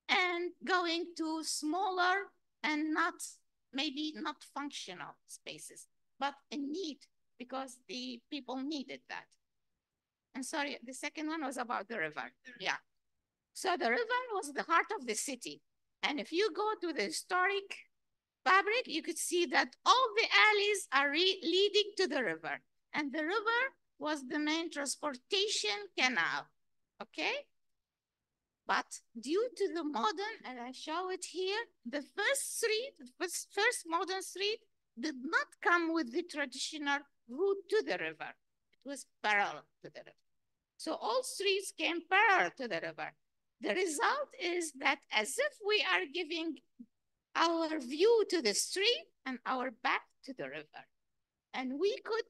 and going to smaller and maybe not functional spaces, but in need, because the people needed that. And sorry, the second one was about the river. Yeah. So the river was the heart of the city. And if you go to the historic fabric, you could see that all the alleys are leading to the river. And the river was the main transportation canal, okay? But due to the modern, and I show it here, the first street, first modern street did not come with the traditional route to the river. It was parallel to the river. So all streets came parallel to the river. The result is that as if we are giving our view to the street and our back to the river. And we could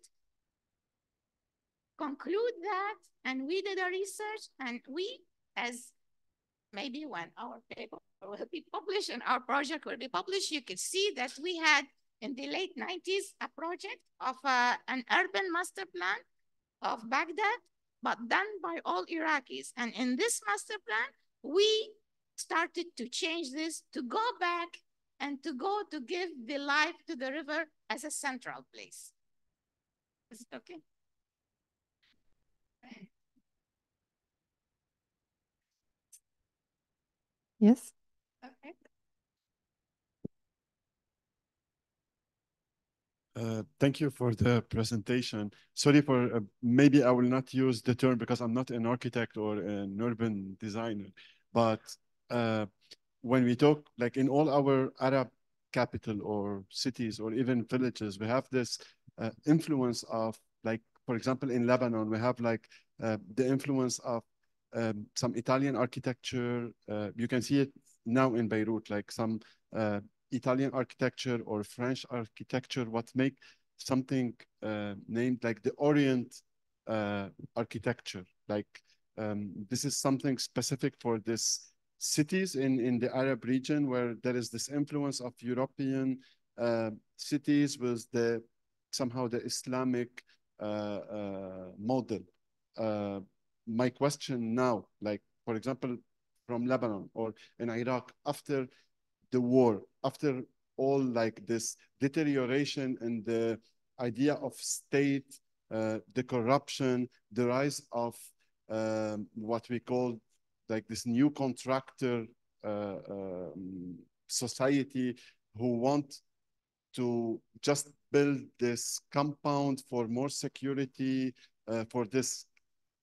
conclude that, and we did a research, and we, as maybe when our paper will be published and our project will be published, you can see that we had in the late 90s a project of an urban master plan of Baghdad, but done by all Iraqis. And in this master plan, we started to change this, to go back and to go to give the life to the river as a central place. Is it okay? Yes. Okay. Thank you for the presentation. Sorry for, maybe I will not use the term because I'm not an architect or an urban designer, but when we talk, like in all our Arab capital or cities or even villages, we have this influence of, like, for example, in Lebanon, we have like the influence of some Italian architecture. You can see it now in Beirut, like some Italian architecture or French architecture, what make something named like the Orient architecture. Like this is something specific for this cities in the Arab region where there is this influence of European cities with the somehow the Islamic model. My question now, like for example, from Lebanon or in Iraq, after the war, after all like this deterioration in the idea of state, the corruption, the rise of what we call like this new contractor society who want to just build this compound for more security for this.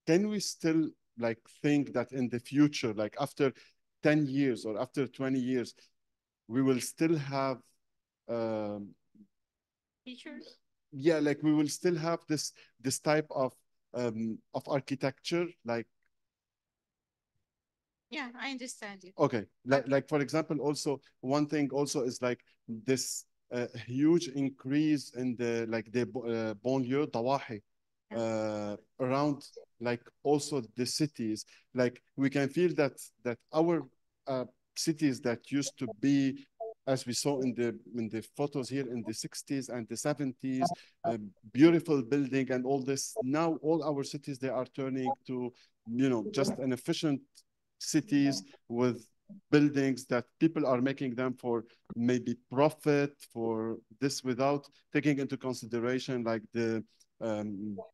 Can we still like think that in the future, like after 10 years or after 20 years, we will still have Features? Yeah, like we will still have this type of architecture, like Yeah, I understand you. okay, like for example, also one thing also is like this huge increase in the like the banlieue Dawahi around like also the cities. Like we can feel that our cities that used to be, as we saw in the photos here in the 60s and the 70s, beautiful building and all this. Now all our cities, they are turning to, you know, just an efficient cities with buildings that people are making them for maybe profit for this without taking into consideration like the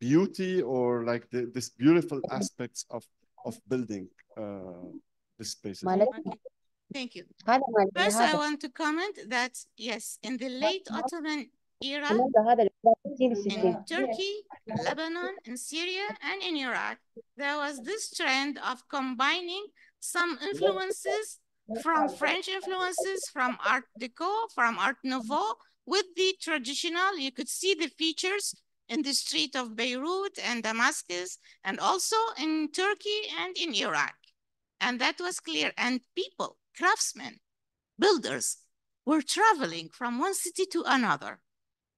beauty or like this beautiful aspects of building the spaces? Okay. Thank you. First, I want to comment that, yes, in the late Ottoman era, in Turkey, Lebanon, in Syria, and in Iraq, there was this trend of combining some influences from French influences, from Art Deco, from Art Nouveau, with the traditional. You could see the features in the street of Beirut and Damascus, and also in Turkey and in Iraq. And that was clear. And people, craftsmen, builders, were traveling from one city to another,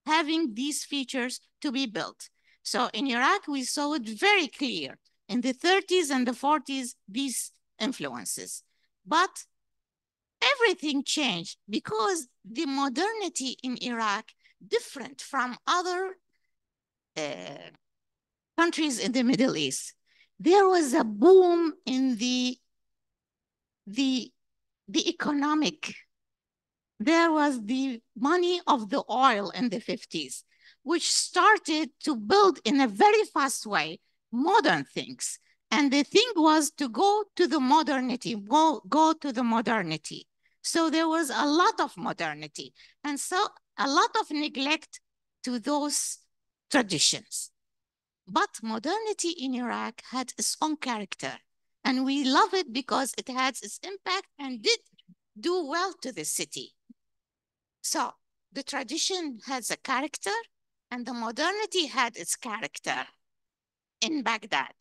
having these features to be built. So in Iraq, we saw it very clear. In the 30s and the 40s, these influences. But everything changed because the modernity in Iraq, different from other countries in the Middle East, there was a boom in the economic. There was the money of the oil in the 50s, which started to build in a very fast way modern things. And the thing was to go to the modernity, go to the modernity. So there was a lot of modernity. And so a lot of neglect to those traditions. But modernity in Iraq had its own character. And we love it because it had its impact and did do well to the city. So the tradition has a character and the modernity had its character. In Baghdad,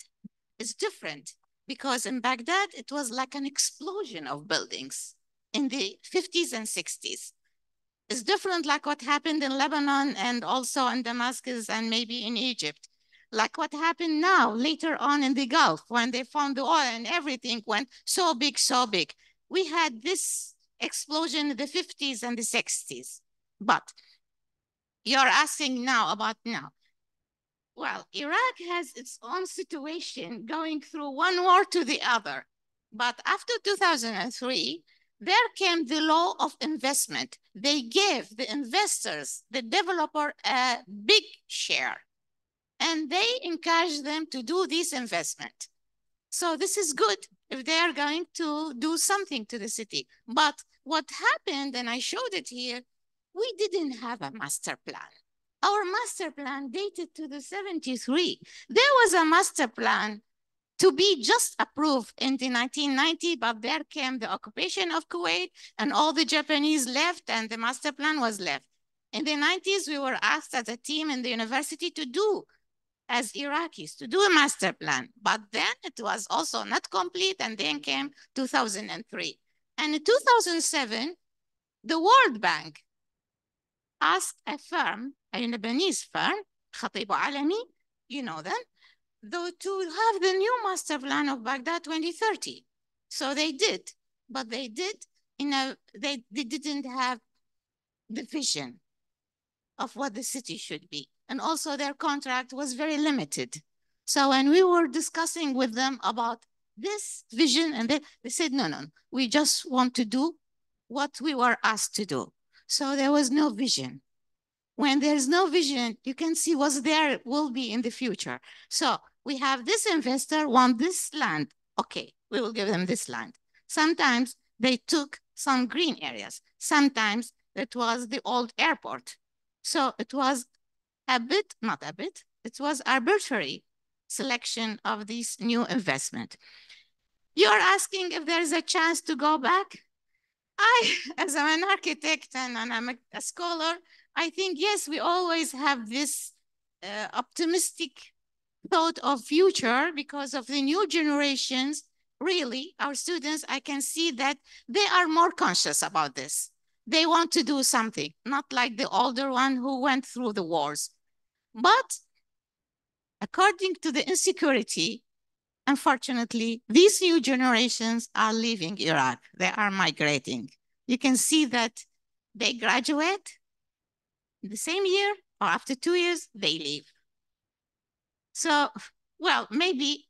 it's different because in Baghdad, it was like an explosion of buildings in the 50s and 60s. It's different like what happened in Lebanon and also in Damascus and maybe in Egypt. Like what happened now, later on in the Gulf, when they found the oil and everything went so big, so big. We had this explosion in the 50s and the 60s. But you're asking now about now. Well, Iraq has its own situation going through one war to the other. But after 2003, there came the law of investment. They gave the investors, the developer, a big share. And they encouraged them to do this investment. So this is good if they are going to do something to the city. But what happened, and I showed it here, we didn't have a master plan. Our master plan dated to the 73. There was a master plan to be just approved in the 1990, but there came the occupation of Kuwait and all the Japanese left and the master plan was left. In the 90s, we were asked as a team in the university to do, as Iraqis, to do a master plan, but then it was also not complete and then came 2003. And in 2007, the World Bank asked a firm, a Lebanese firm, Khatib Alami, you know them, though, to have the new master plan of Baghdad 2030. So they did, but they did they didn't have the vision of what the city should be. And also their contract was very limited. So when we were discussing with them about this vision, and they said, no, we just want to do what we were asked to do. So there was no vision. When there's no vision, you can see what's there will be in the future. So we have this investor want this land. Okay, we will give them this land. Sometimes they took some green areas. Sometimes it was the old airport. So it was it was arbitrary selection of this new investment. You're asking if there is a chance to go back? As I'm an architect and I'm a scholar, I think, yes, we always have this optimistic thought of future because of the new generations. Really, our students, I can see that they are more conscious about this. They want to do something, not like the older one who went through the wars. But according to the insecurity, unfortunately, these new generations are leaving Iraq. They are migrating. You can see that they graduate the same year or after 2 years, they leave. So, well, maybe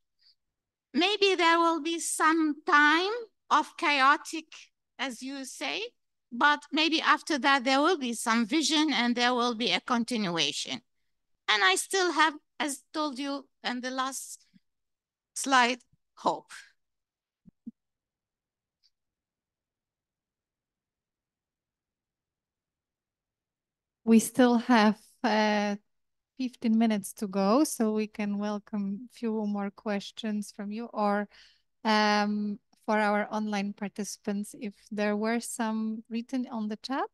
there will be some time of chaotic, as you say, but maybe after that, there will be some vision and there will be a continuation. And I still have, as told you in the last slide, hope. We still have 15 minutes to go, so we can welcome a few more questions from you, or for our online participants, if there were some written on the chat.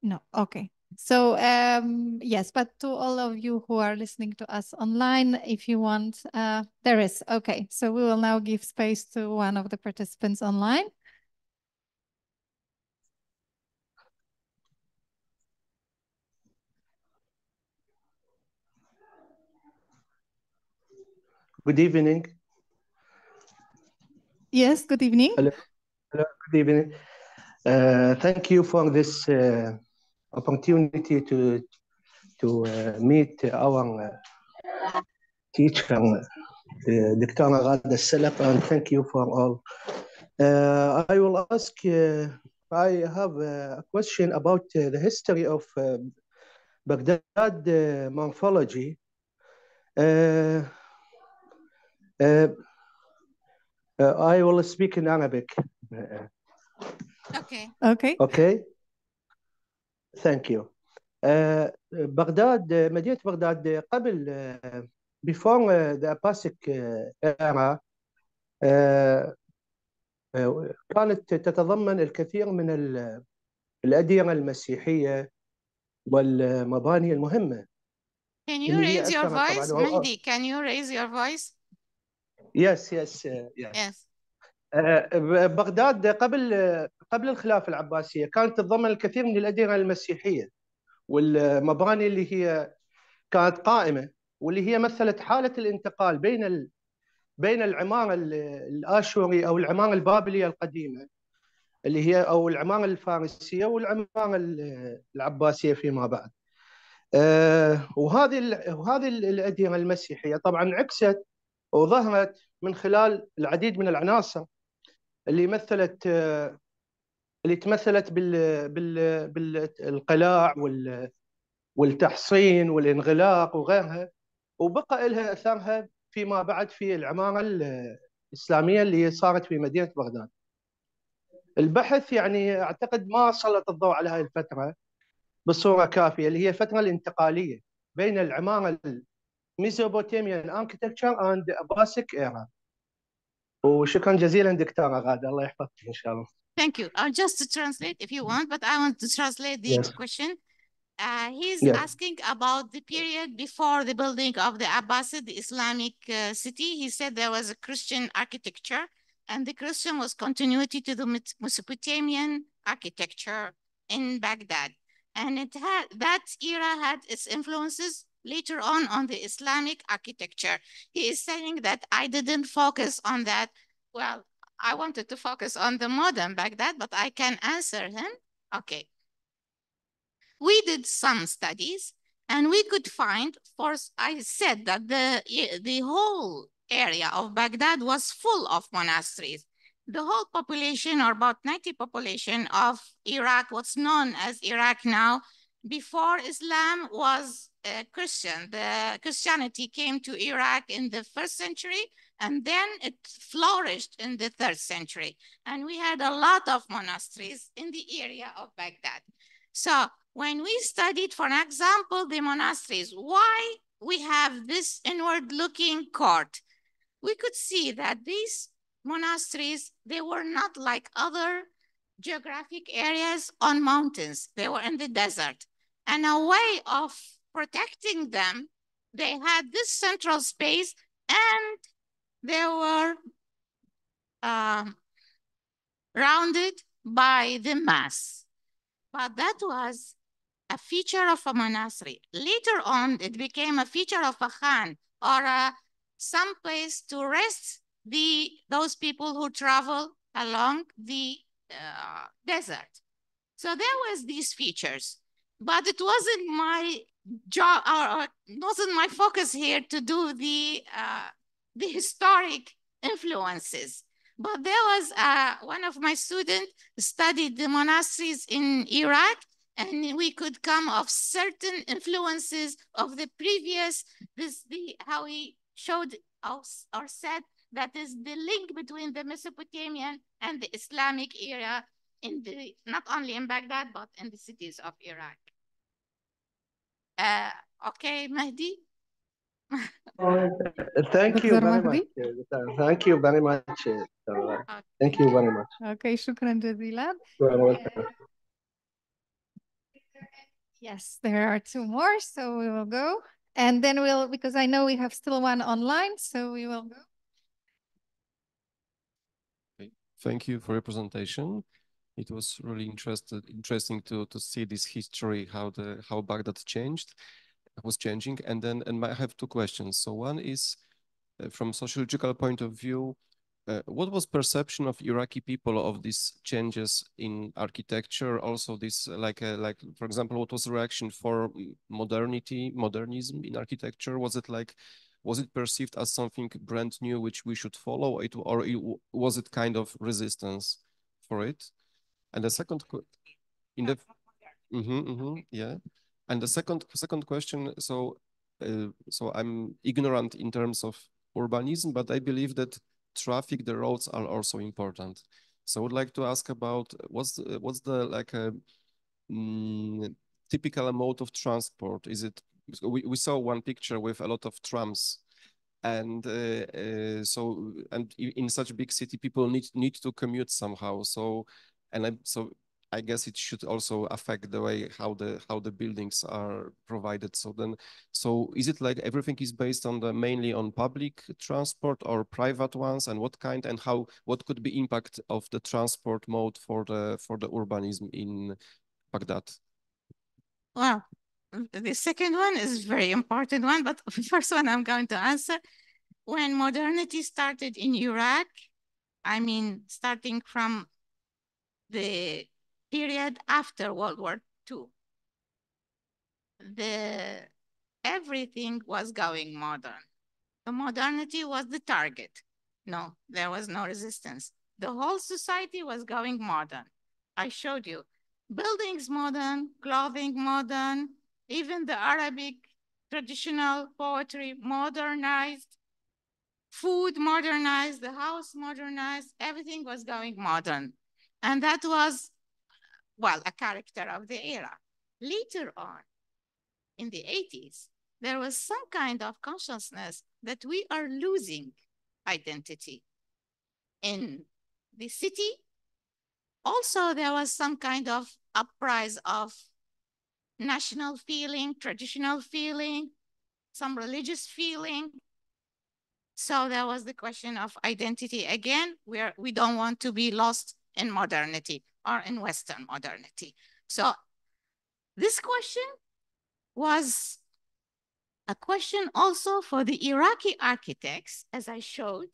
No, okay. So yes, but to all of you who are listening to us online, if you want, there is. Okay, so we will now give space to one of the participants online. Good evening. Yes, good evening. Hello, good evening. Thank you for this opportunity to meet our teacher, Dr. Ghada Slik, and thank you for all. I will ask, I have a question about the history of Baghdad morphology. I will speak in Arabic. Okay. Okay. Okay. Thank you. بغداد مدينة بغداد قبل before the Abbasic era كانت تتضمن الكثير من الأديرة المسيحية والمباني المهمة. Can you raise your voice, Mahdi? Can you raise your voice? Yes. بغداد قبل الخلافة العباسية كانت تتضمن الكثير من الأديرة المسيحية والمباني اللي هي كانت قائمة، واللي هي مثلت حالة الانتقال بين العمارة الآشوري أو العمارة البابلية القديمة اللي هي أو العمارة الفارسية والعمارة العباسية فيما بعد. وهذه الأديرة المسيحية طبعا عكست وظهرت من خلال العديد من العناصر اللي تمثلت بالقلاع والتحصين والانغلاق وغيرها، وبقى لها اثرها فيما بعد في العماره الاسلاميه اللي صارت في مدينه بغداد. البحث يعني اعتقد ما سلط الضوء على هذه الفتره بصوره كافيه، اللي هي الفتره الانتقاليه بين العماره الميزوبوتاميان اركتكتشر اند اباسيك ايرا. وشكرا جزيلا دكتوره غاده، الله يحفظك ان شاء الله. Thank you. I'll just translate if you want, but I want to translate the question. He's asking about the period before the building of the Abbasid, the Islamic city. He said there was a Christian architecture, and the Christian was continuity to the Mesopotamian architecture in Baghdad. And that era had its influences later on the Islamic architecture. He is saying that I didn't focus on that. Well, I wanted to focus on the modern Baghdad, but I can answer him. Okay. We did some studies and we could find, I said that the whole area of Baghdad was full of monasteries. The whole population, or about 90% population of Iraq, what's known as Iraq now, before Islam was Christian. The Christianity came to Iraq in the 1st century, and then it flourished in the 3rd century. And we had a lot of monasteries in the area of Baghdad. So when we studied, for example, the monasteries, why we have this inward-looking court, we could see that these monasteries, they were not like other geographic areas on mountains. They were in the desert. And a way of protecting them, they had this central space and they were rounded by the mass. But that was a feature of a monastery. Later on, it became a feature of a khan, or some place to rest those people who travel along the desert. So there was these features, but it wasn't my job, or wasn't my focus here to do the historic influences. But there was one of my students studied the monasteries in Iraq, and we could come of certain influences of the previous, how he showed us or said that is the link between the Mesopotamian and the Islamic era in the, not only in Baghdad, but in the cities of Iraq. Okay, Mahdi? Thank you Dr. very Mahdi? much. Thank you very much. Thank you very much. Okay, shukran jazilan. You are welcome. Yes, there are two more, so we will go. And then we'll, because I know we have still one online, so we will go. Okay. Thank you for your presentation. It was really interesting to see this history, how Baghdad was changing. And then I have two questions. So one is from sociological point of view, what was perception of Iraqi people of these changes in architecture? Also, this like for example, what was the reaction for modernism in architecture? Was it perceived as something brand new which we should follow, or was it kind of resistance for it? And the second, yeah. And the second question. So I'm ignorant in terms of urbanism, but I believe that traffic, the roads are also important. So I would like to ask about what's the like a typical mode of transport? Is it, we saw one picture with a lot of trams, and so in such a big city, people need to commute somehow. So I guess it should also affect the way how the buildings are provided. So is it like everything is based on mainly on public transport or private ones, and what could be impact of the transport mode for the urbanism in Baghdad? Well, the second one is a very important one, but the first one I'm going to answer. When modernity started in Iraq, I mean, starting from the period after World War II, everything was going modern. The modernity was the target. No, there was no resistance. The whole society was going modern. I showed you buildings modern, clothing modern, even the Arabic traditional poetry modernized, food modernized, the house modernized, everything was going modern. And that was, well, a character of the era. Later on, in the 80s, there was some kind of consciousness that we are losing identity in the city. Also, there was some kind of uprise of national feeling, traditional feeling, some religious feeling. So there was the question of identity again, where we don't want to be lost in modernity or in Western modernity. So this question was a question also for the Iraqi architects, as I showed.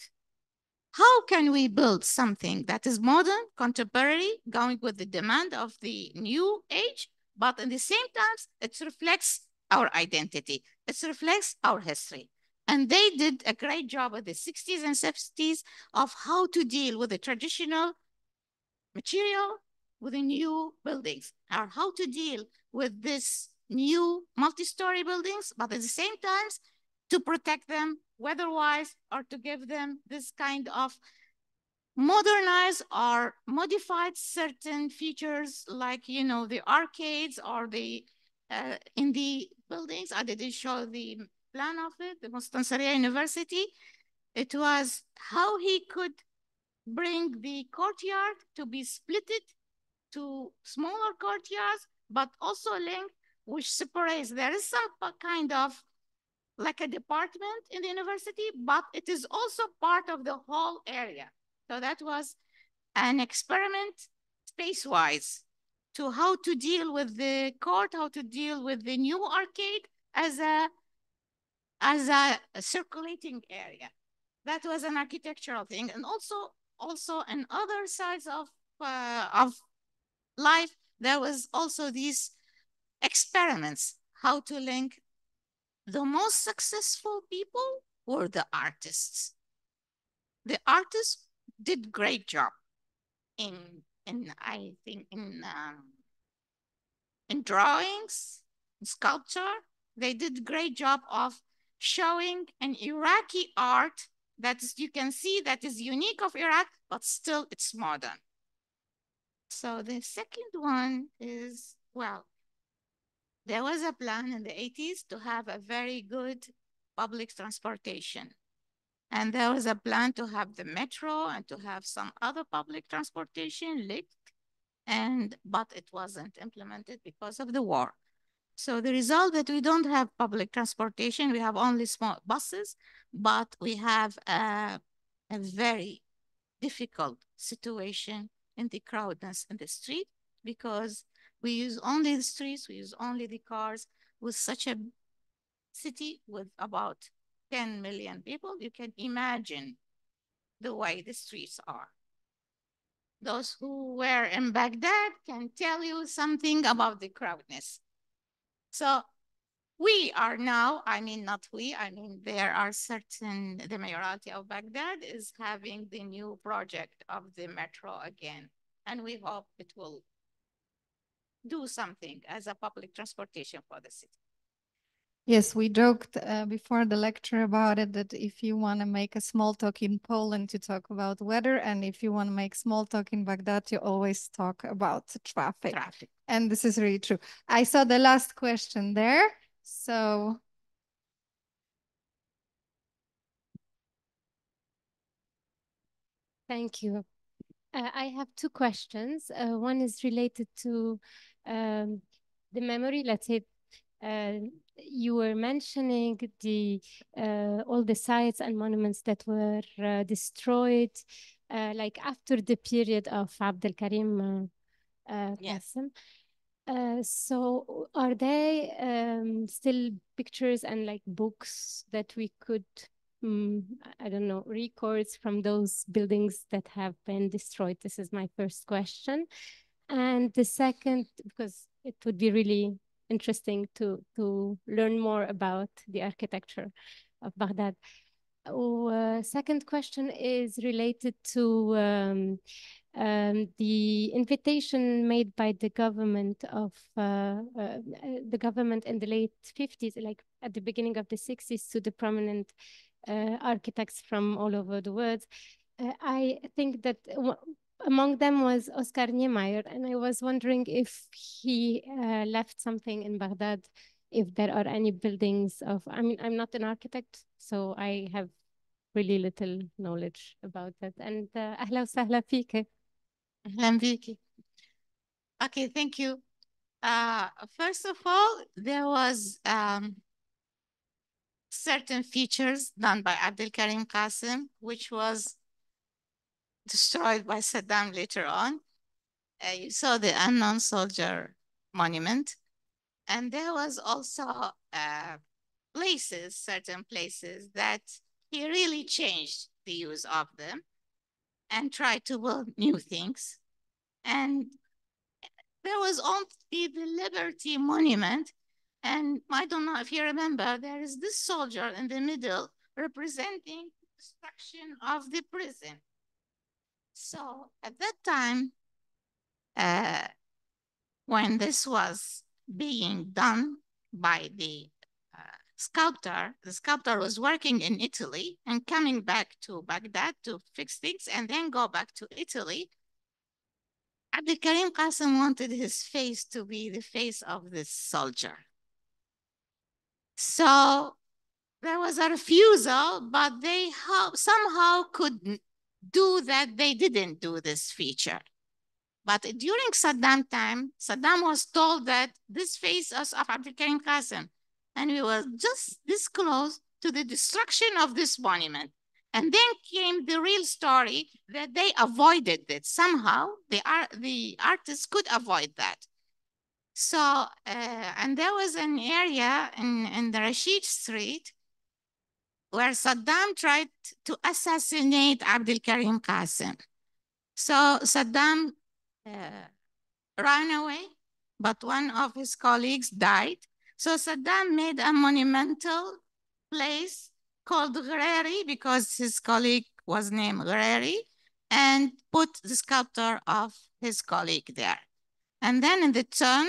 How can we build something that is modern, contemporary, going with the demand of the new age, but at the same time, it reflects our identity. It reflects our history. And they did a great job in the 60s and 70s of how to deal with the traditional material with the new buildings, or how to deal with this new multi-story buildings, but at the same time, to protect them weather-wise, or to give them this kind of modernized or modified certain features, like, you know, the arcades or the in the buildings. I didn't show the plan of it, the Mustansariya University. It was how he could bring the courtyard to be splitted to smaller courtyards, but also linked, which separates. There is some kind of like a department in the university, but it is also part of the whole area. So that was an experiment space-wise to how to deal with the court, how to deal with the new arcade as a circulating area. That was an architectural thing. And also in other sides of life, there was also these experiments, how to link. The most successful people were the artists. The artists did great job in I think in in drawings, in sculpture. They did a great job of showing an Iraqi art that is, you can see that is unique of Iraq, but still it's modern. So the second one is, well, there was a plan in the 80s to have a very good public transportation. And there was a plan to have the metro and to have some other public transportation, Slik, but it wasn't implemented because of the war. So the result that we don't have public transportation, we have only small buses, but we have a very difficult situation in the crowdness in the street because we use only the streets, we use only the cars. With such a city with about 10 million people, you can imagine the way the streets are. Those who were in Baghdad can tell you something about the crowdness. So we are now, I mean, not we, I mean, there are certain, the mayoralty of Baghdad is having the new project of the metro again. And we hope it will do something as a public transportation for the city. Yes, we joked before the lecture about it, that if you want to make a small talk in Poland, you talk about weather. And if you want to make small talk in Baghdad, you always talk about traffic. And this is really true. I saw the last question there. So. Thank you. I have two questions. One is related to the memory. Let's say you were mentioning all the sites and monuments that were destroyed, like after the period of Abdel Karim Qasim. So are they still pictures and like books that we could, I don't know, records from those buildings that have been destroyed? This is my first question. And the second, because it would be really interesting to learn more about the architecture of Baghdad. Second question is related to the invitation made by the government of the government in the late 50s, like at the beginning of the 60s, to the prominent architects from all over the world. I think that among them was Oscar Niemeyer, and I was wondering if he left something in Baghdad, if there are any buildings of, I mean, I'm not an architect, so I have really little knowledge about that. And أهلا وسهلا فيك. أهلا بيكي. Okay, thank you. First of all, there was certain features done by Abdel Karim Qasim, which was destroyed by Saddam later on. You saw the unknown soldier monument. And there was also places, certain places that he really changed the use of them and tried to build new things. And there was only the Liberty Monument. And I don't know if you remember, there is this soldier in the middle representing the destruction of the prison. So at that time, when this was being done by the sculptor was working in Italy and coming back to Baghdad to fix things and then go back to Italy. Abdel Karim Qasim wanted his face to be the face of this soldier. So there was a refusal, but they somehow could do that. They didn't do this feature. But during Saddam time, Saddam was told that this face is of Abdel Karim Qasim. And we were just this close to the destruction of this monument. And then came the real story that they avoided it. Somehow, the artists could avoid that. So, and there was an area in the Rashid Street where Saddam tried to assassinate Abdel Karim Qasim. So Saddam ran away, but one of his colleagues died. So Saddam made a monumental place called Ghreri because his colleague was named Ghreri and put the sculpture of his colleague there. And then in the turn,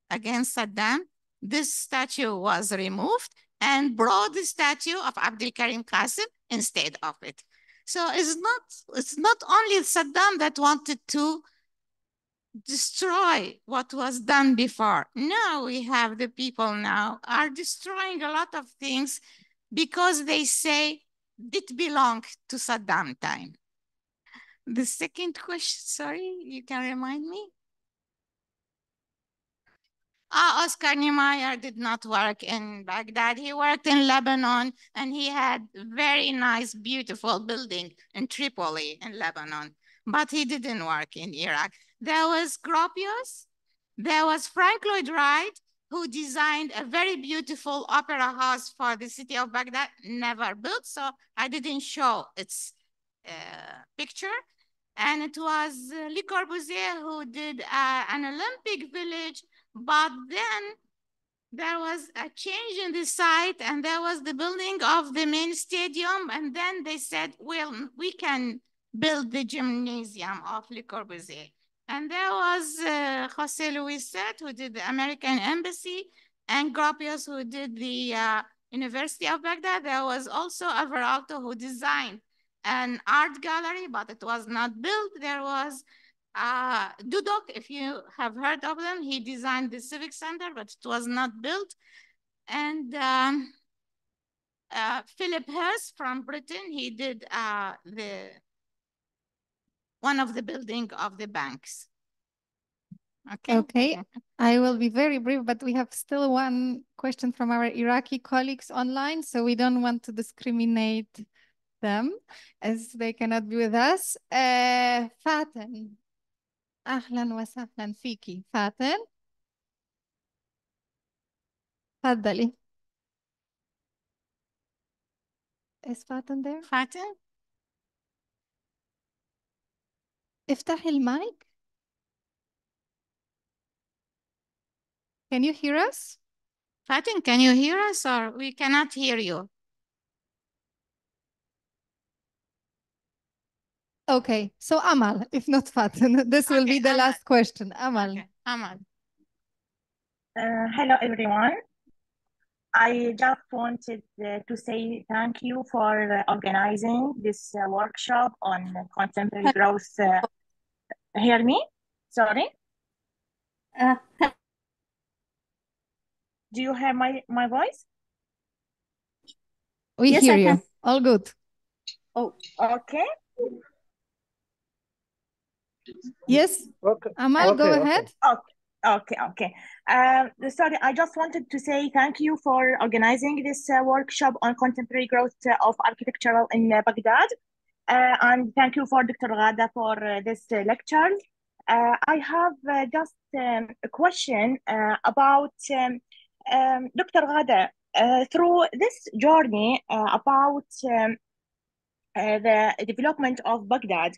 against Saddam, this statue was removed and brought the statue of Abdul Karim Qasim instead of it. So it's not only Saddam that wanted to destroy what was done before. Now we have the people now are destroying a lot of things because they say it belonged to Saddam time. The second question, sorry, you can remind me? Oscar Niemeyer did not work in Baghdad. He worked in Lebanon, and he had very nice, beautiful building in Tripoli in Lebanon, but he didn't work in Iraq. There was Gropius. There was Frank Lloyd Wright, who designed a very beautiful opera house for the city of Baghdad, never built, so I didn't show its picture. And it was Le Corbusier who did an Olympic village, but then there was a change in the site and there was the building of the main stadium. And then they said, well, we can build the gymnasium of Le Corbusier. And there was Jose Luis Set, who did the American Embassy, and Gropius, who did the University of Baghdad. There was also Alvarado, who designed an art gallery, but it was not built. There was Dudok, if you have heard of them, he designed the Civic Center, but it was not built. And Philip Hurst from Britain, he did one of the building of the banks. Okay, I will be very brief, but we have still one question from our Iraqi colleagues online, so we don't want to discriminate them as they cannot be with us. Faten, أهلا وسهلا فيكي. Faten, تفضلي. Is Faten there? Faten? افتحي المايك. Can you hear us? Faten, can you hear us or we cannot hear you? Okay, so Amal, if not Faten, this will be the Amal. last question. Amal. Okay, Amal. Hello, everyone. I just wanted to say thank you for organizing this workshop on contemporary growth. Hear me? Sorry? Do you hear my voice? We Yes, hear I you. can. All good. Oh, okay. Yes, Okay. Amal, go ahead. Okay. Sorry, I just wanted to say thank you for organizing this workshop on contemporary growth of architectural in Baghdad. And thank you for Dr. Ghada for this lecture. I have just a question about Dr. Ghada. Through this journey about the development of Baghdad,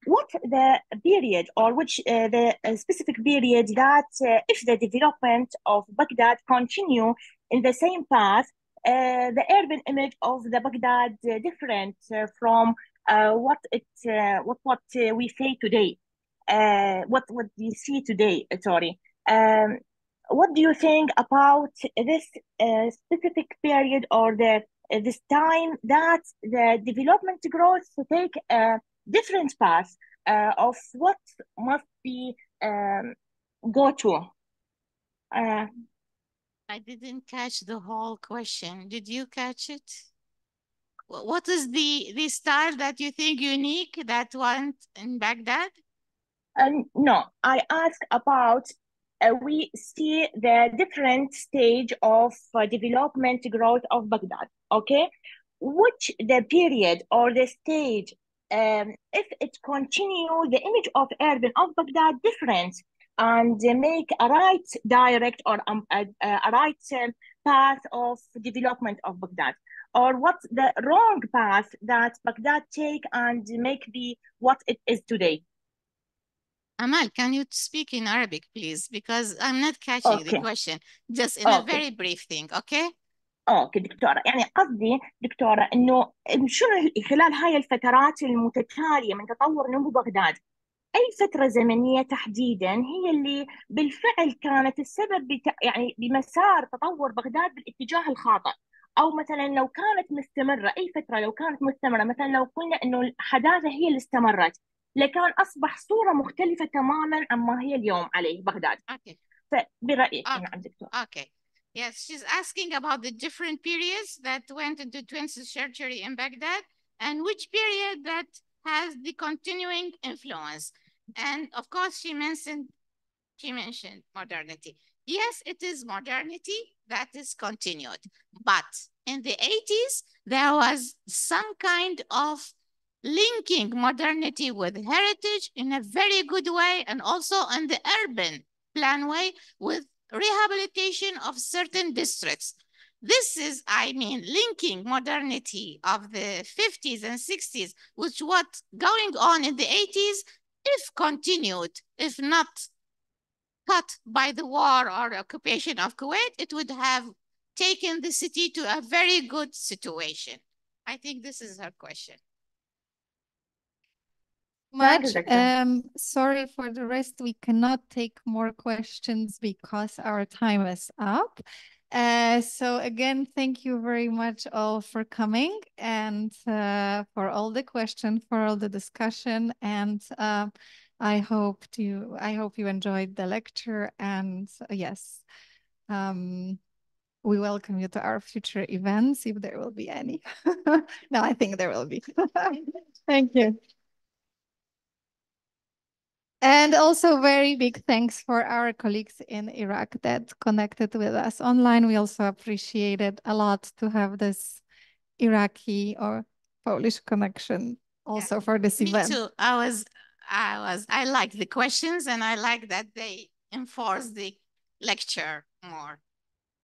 what the period or which the specific period that if the development of Baghdad continue in the same path, the urban image of the Baghdad different from what we say today, what we see today, sorry. What do you think about this specific period or this time that the development growth to take a different path of what must be go to? I didn't catch the whole question. Did you catch it? What is the style that you think unique that went in Baghdad? No, I asked about we see the different stage of development growth of Baghdad, okay? Which the period or the stage, if it continue, the image of urban of Baghdad different and make a right direct or a right path of development of Baghdad, or what's the wrong path that Baghdad take and make be what it is today? Amal, can you speak in Arabic, please? Because I'm not catching the question. Just in a very brief thing, okay? اوكي دكتورة، يعني قصدي دكتورة انه شنو خلال هاي الفترات المتتالية من تطور نمو بغداد أي فترة زمنية تحديدا هي اللي بالفعل كانت السبب يعني بمسار تطور بغداد بالاتجاه الخاطئ، أو مثلا لو كانت مستمرة أي فترة، لو كانت مستمرة مثلا لو قلنا إنه الحداثة هي اللي استمرت لكان أصبح صورة مختلفة تماما عما هي اليوم عليه بغداد. Okay. فبرأيك نعم دكتور. Okay. Yes, she's asking about the different periods that went into 20th century in Baghdad and which period that has the continuing influence. And of course, she mentioned modernity. Yes, it is modernity that is continued. But in the 80s, there was some kind of linking modernity with heritage in a very good way, and also in the urban plan way with rehabilitation of certain districts. This is, I mean, linking modernity of the 50s and 60s with what's going on in the 80s, if continued, if not cut by the war or occupation of Kuwait, it would have taken the city to a very good situation. I think this is her question. Sorry for the rest. We cannot take more questions because our time is up. So again, thank you very much all for coming and for all the questions, for all the discussion, and I hope you enjoyed the lecture. And yes, we welcome you to our future events if there will be any. No, I think there will be. Thank you. And also very big thanks for our colleagues in Iraq that connected with us online. We also appreciate it a lot to have this Iraqi or Polish connection also for this event. Me too. I like the questions and I like that they enforce the lecture more.